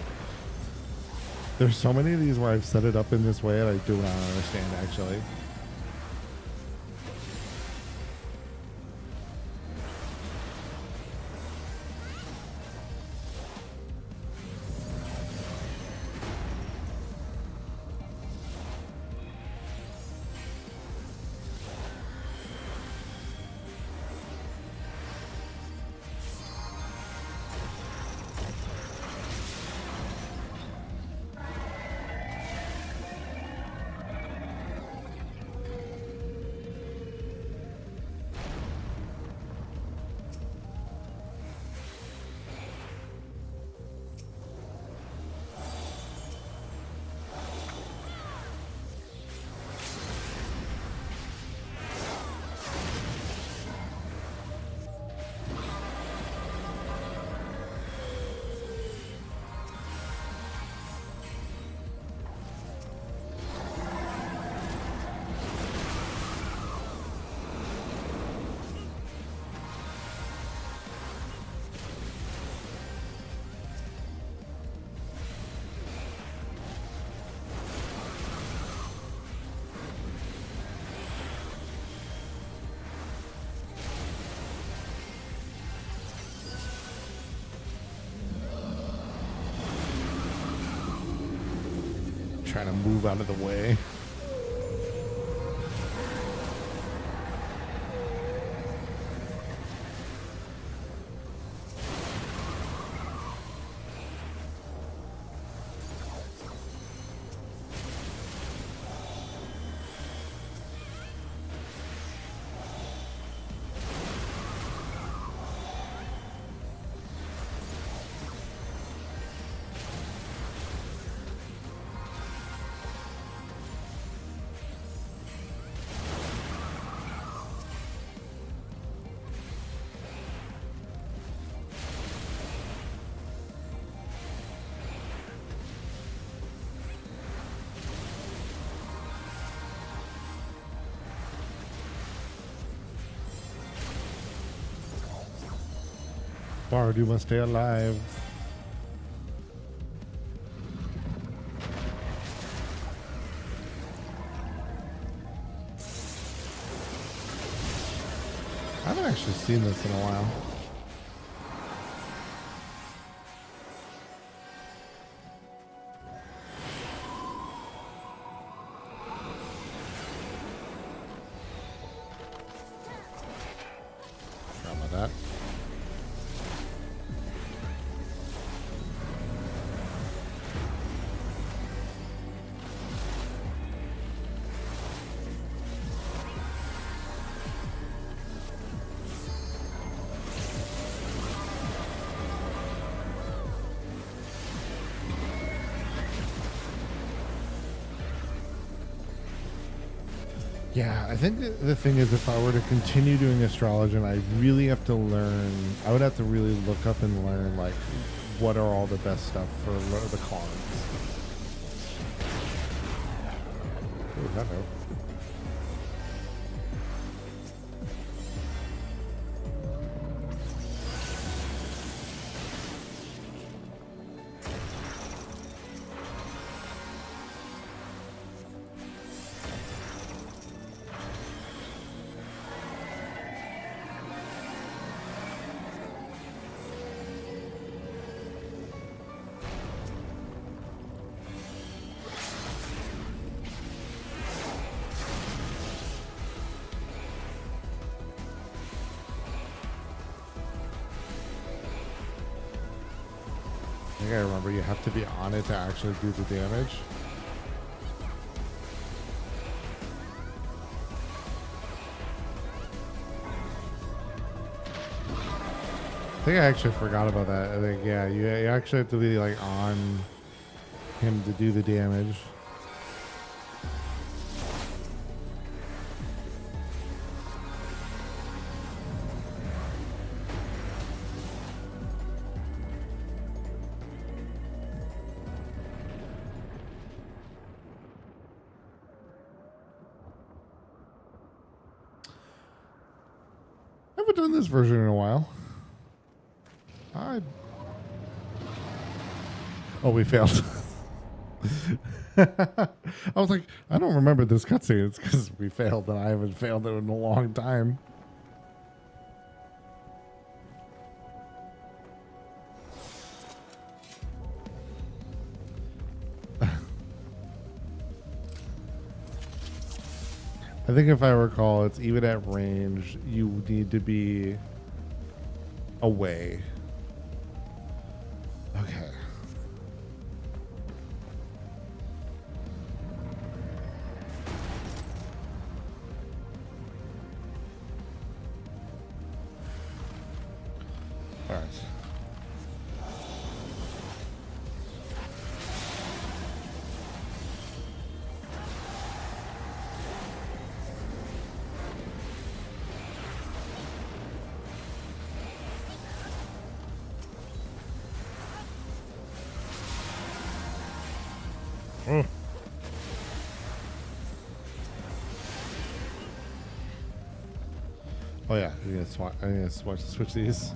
A: There's so many of these where I've set it up in this way and I do not understand actually. Trying to move out of the way. Bard, you must stay alive. I haven't actually seen this in a while. Forgot about that. Yeah, I think the thing is, if I were to continue doing astrology, I really have to learn. I would have to really look up and learn, like, what are all the best stuff for the cards. Ooh, hello. I think I remember you have to be on it to actually do the damage. think I actually forgot about that. I think, yeah, you actually have to be like on him to do the damage. I haven't done this version in a while. Oh, we failed. I was like, I don't remember this cutscene. It's because we failed, and I haven't failed it in a long time. I think if I recall, it's even at range, you need to be away. Okay. All right. Oh yeah, I'm gonna switch these.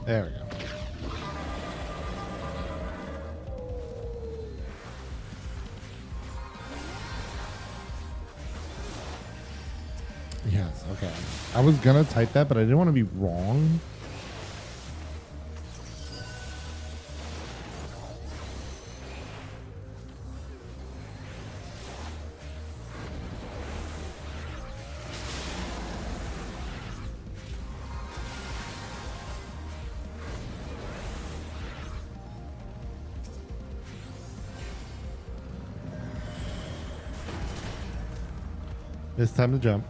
A: There we go. Yes, okay. I was gonna type that, but I didn't want to be wrong. It's time to jump.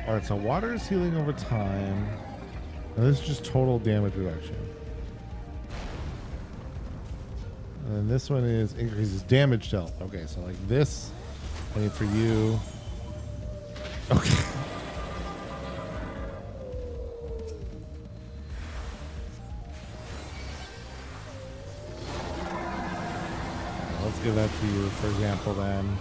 A: Alright, so water is healing over time. And this is just total damage reduction. And then this one is increases damage dealt. Okay, so like this, I need for you. Okay. Let's give that to you, for example, then.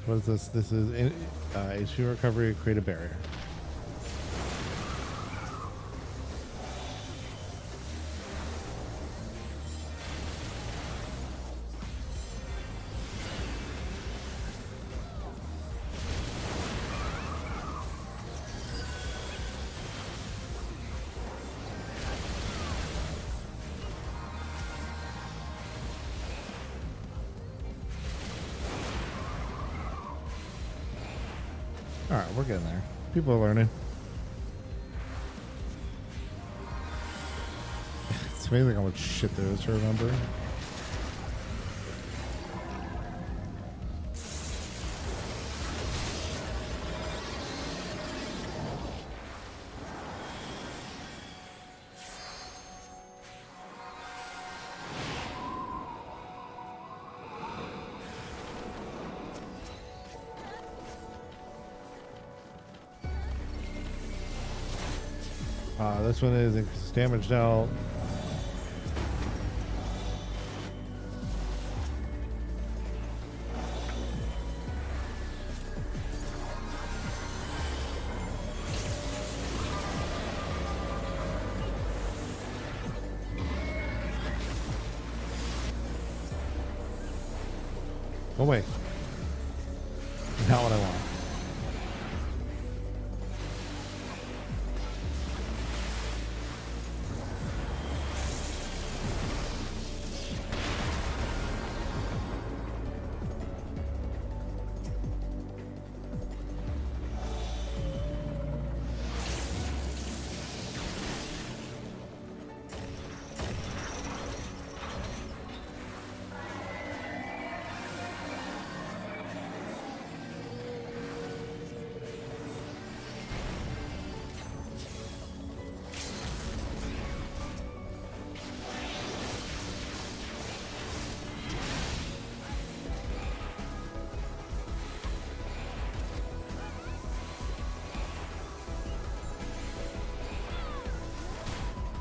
A: What is this? This is HP recovery, create a barrier. All right, we're getting there. People are learning. It's amazing how much shit there is to remember. This one is increased damage now. Oh wait, not what I want.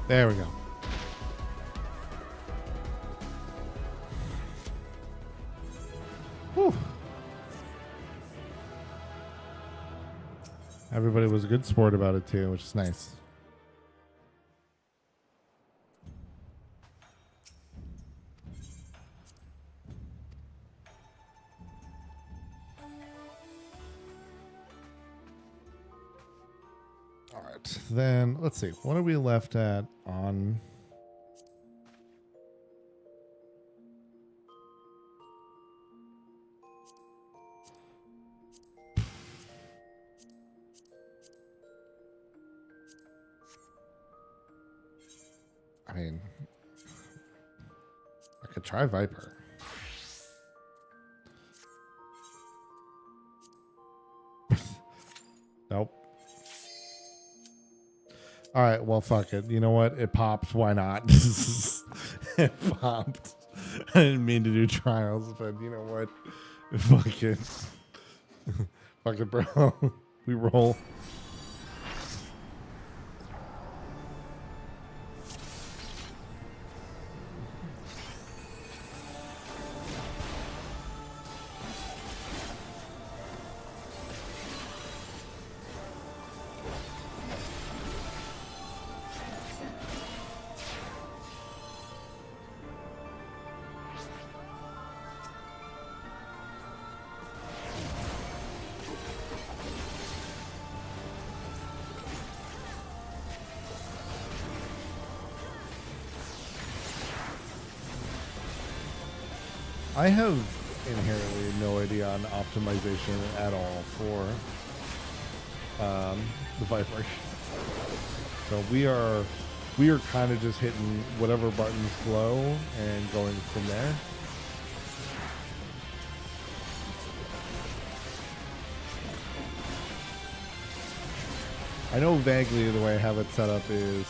A: There we go. Whew. Everybody was a good sport about it too, which is nice. All right, then let's see. What are we left at on? I mean, I could try Viper. Nope. All right, well, fuck it. You know what? It popped. Why not? It popped. I didn't mean to do trials, but you know what? Fuck it. Fuck it, bro. We roll. I have inherently no idea on optimization at all for the Viper. So we are kind of just hitting whatever buttons glow and going from there. I know vaguely the way I have it set up is,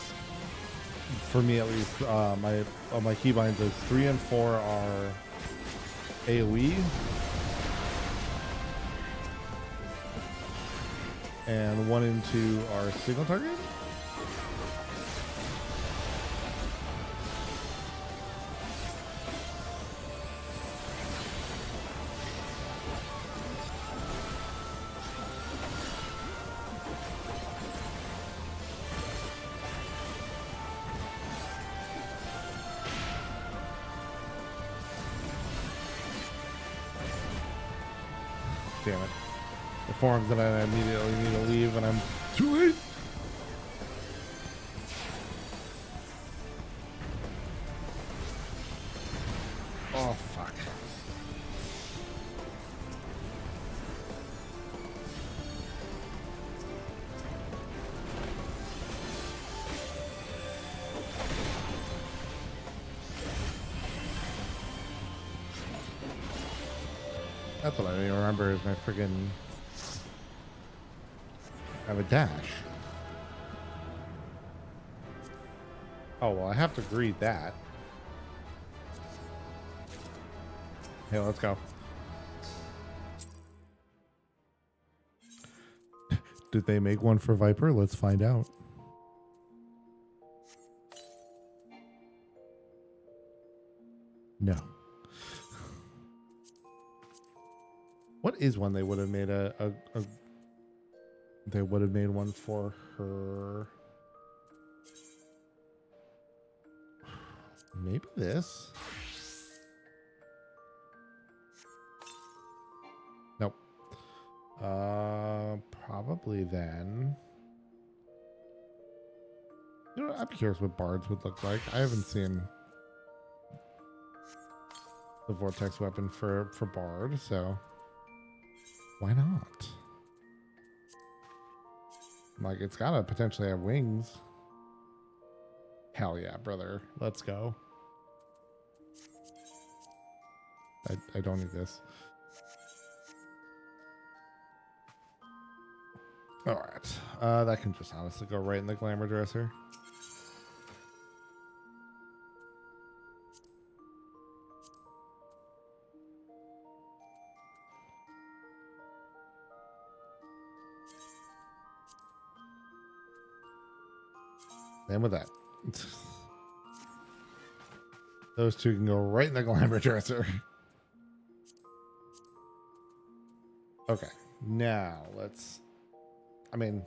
A: for me at least, my keybinds is 3 and 4 are AoE, and 1 and 2 are signal target. Damn it. The forums that I immediately need to leave and I'm too late. Oh, fuck. That's what I don't even remember is my friggin' I have a dash. Oh, well, I have to read that. Hey, let's go. Did they make one for Viper? Let's find out. No. What is one they would have made they would have made one for her? Maybe this. Nope. Probably then. You know, I'm curious what bards would look like. I haven't seen the vortex weapon for bard, so why not? Like, it's gotta potentially have wings. Hell yeah, brother. Let's go. I don't need this. All right. That can just honestly go right in the glamour dresser. And with that, those two can go right in the glamour dresser. Okay, now let's, I mean,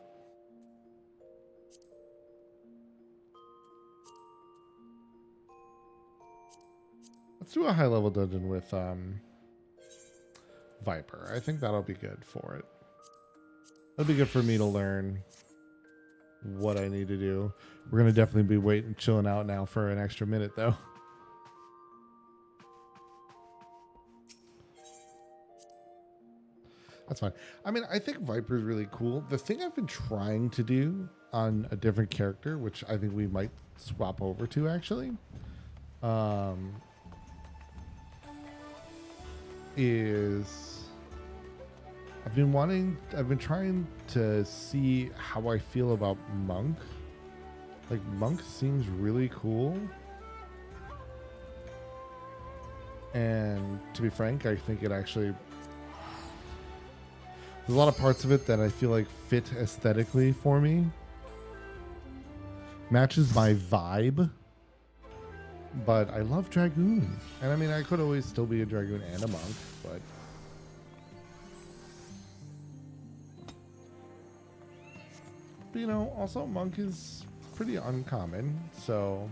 A: let's do a high level dungeon with Viper. I think that'll be good for it. That'll be good for me to learn what I need to do. We're gonna definitely be waiting, chilling out now for an extra minute though. That's fine. I mean, I think Viper is really cool. The thing I've been trying to do on a different character, which I think we might swap over to actually, is I've been trying to see how I feel about Monk. Like, Monk seems really cool. And to be frank, I think it actually, there's a lot of parts of it that I feel like fit aesthetically for me. Matches my vibe. But I love Dragoon. And I mean, I could always still be a Dragoon and a Monk, but you know, also Monk is pretty uncommon, so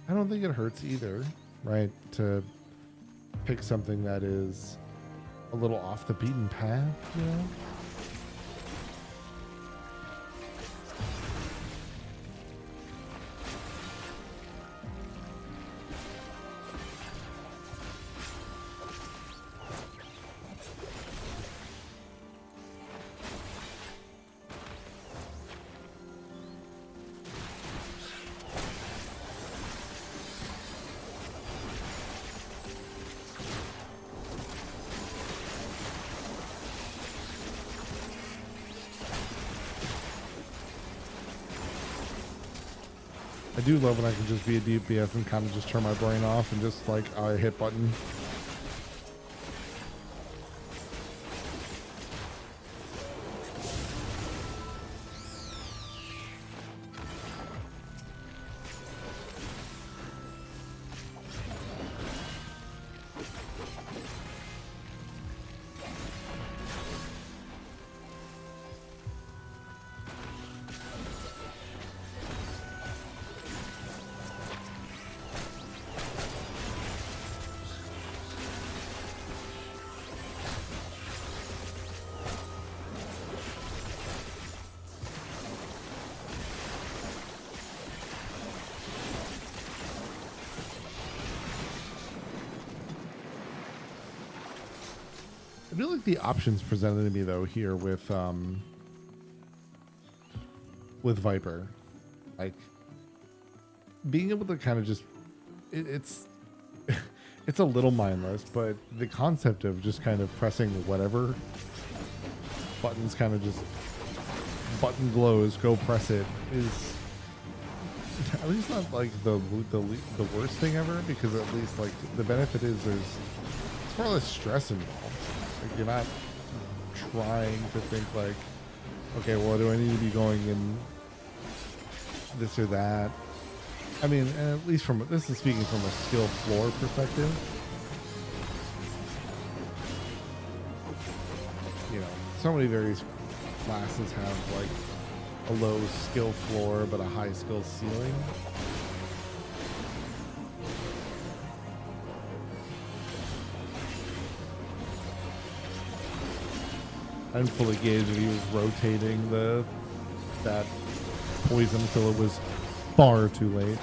A: I don't think it hurts either, right? To pick something that is a little off the beaten path, you know? I do love when I can just be a DPS and kind of just turn my brain off and just like, I hit button. I feel like the options presented to me though here with Viper, like being able to kind of just it's it's a little mindless, but the concept of just kind of pressing whatever buttons, kind of just button glows, go press it, is at least not like the worst thing ever, because at least like the benefit is there's far less stress involved. Like, you're not trying to think like, okay, well, do I need to be going in this or that? I mean, and at least from this is speaking from a skill floor perspective. You know, so many various classes have like a low skill floor but a high skill ceiling. I didn't fully gauge if he was rotating that poison until it was far too late.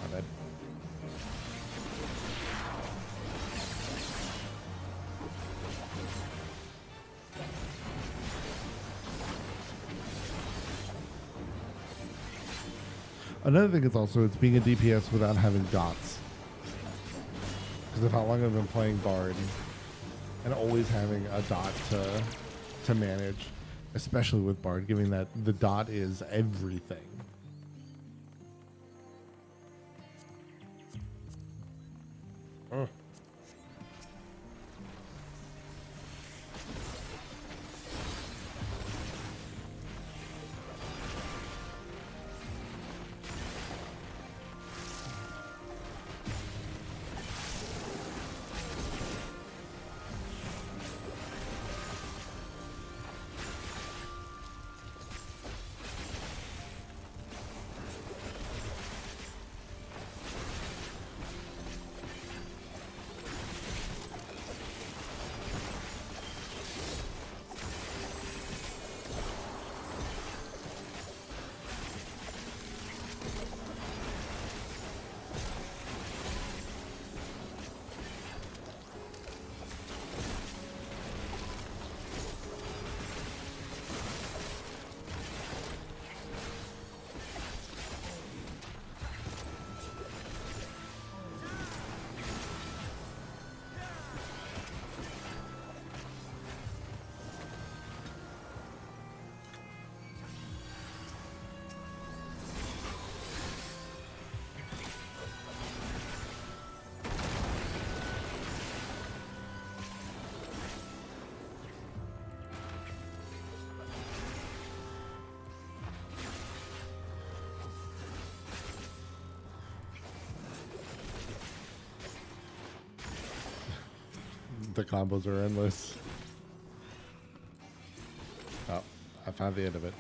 A: My bad. Another thing is also it's being a DPS without having dots. Because of how long I've been playing Bard and always having a dot to manage, especially with Bard, given that the dot is everything. Oh. The combos are endless. Oh, I found the end of it.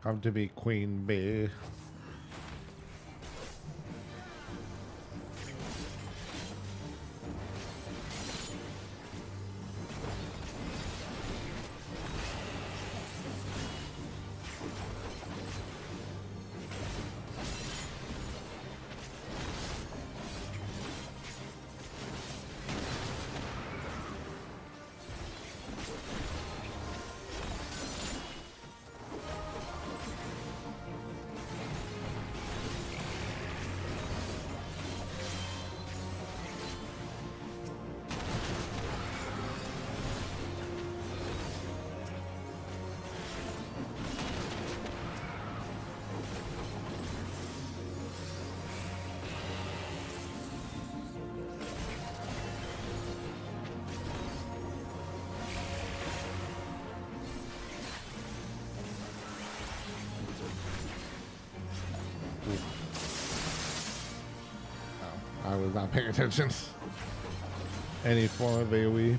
A: Come to me, Queen Bee. I was not paying attention. Any form of AoE.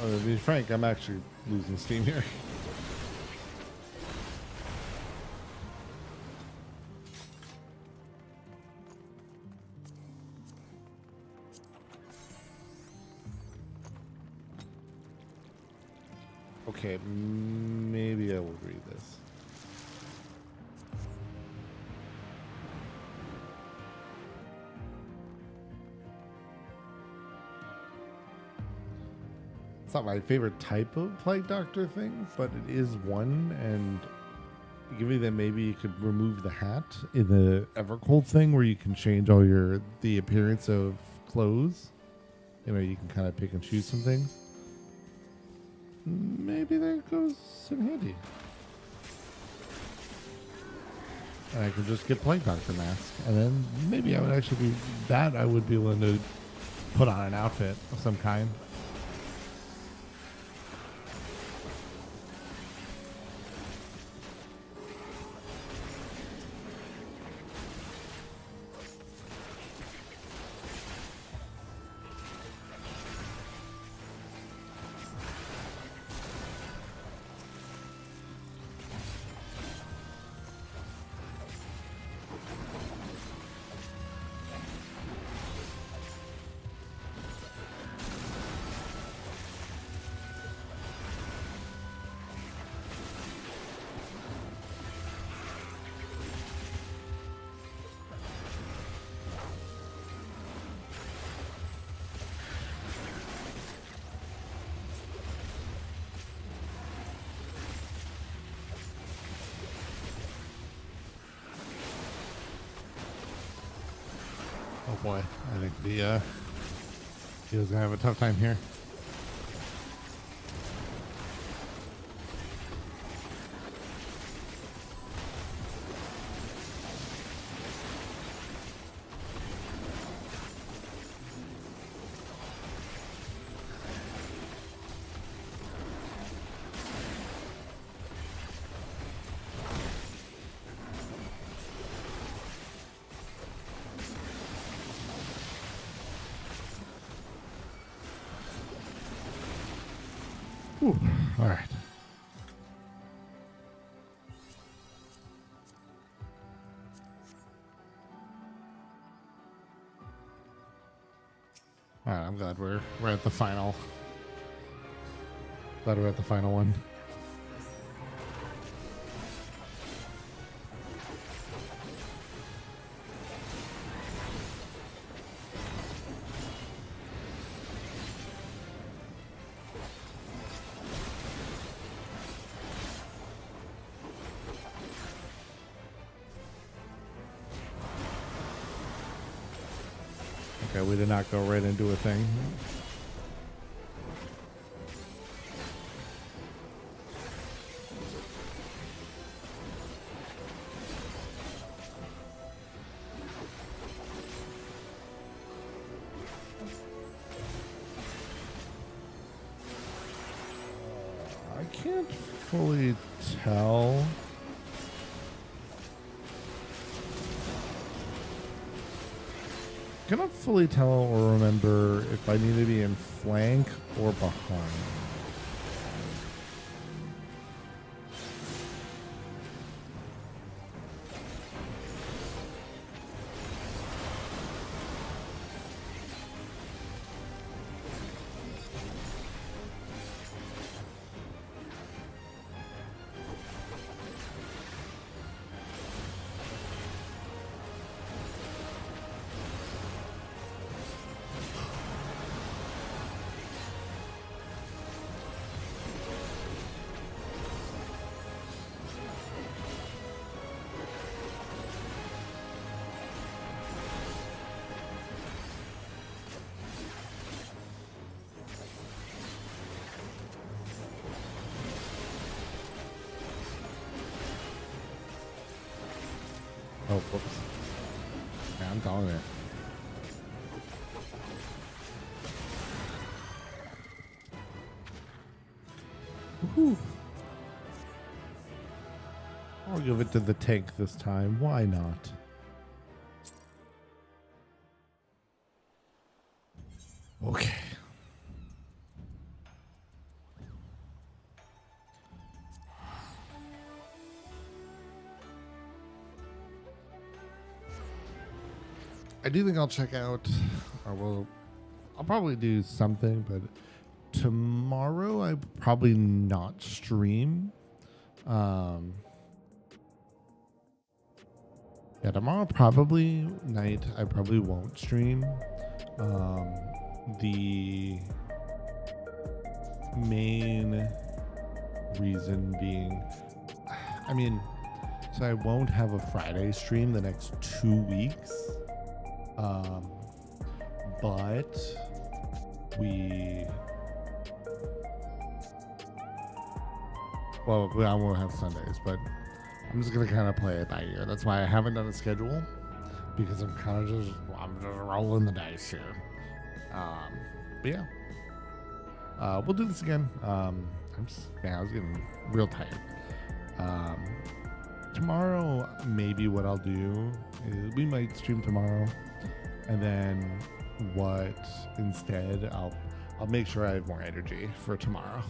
A: To be frank, I'm actually losing steam here. Okay, maybe I will read this. It's not my favorite type of plague doctor thing, but it is one, and given that maybe you could remove the hat in the Evercold thing where you can change all the appearance of clothes. You know, you can kind of pick and choose some things. Maybe that goes in handy. And I could just get plague doctor mask, and then maybe I would actually be that I would be willing to put on an outfit of some kind. Oh boy, I think he was gonna have a tough time here. Whew. All right. All right, I'm glad we're at the final. Glad we're at the final one. Okay, we did not go right into a thing. I can't fully tell. I cannot fully tell or remember if I need to be in flank or behind. Oh, whoops. Yeah, I'm telling it. Woohoo. I'll give it to the tank this time. Why not? Okay. I do think I'll check out, I'll probably do something, but tomorrow I probably not stream. Yeah, tomorrow probably night I probably won't stream. The main reason being, I mean, so I won't have a Friday stream the next 2 weeks. But I won't have Sundays, but I'm just gonna kind of play it by ear. That's why I haven't done a schedule, because I'm just rolling the dice here. But yeah, we'll do this again. I was getting real tired. Tomorrow, maybe what I'll do is we might stream tomorrow, and then instead I'll make sure I have more energy for tomorrow.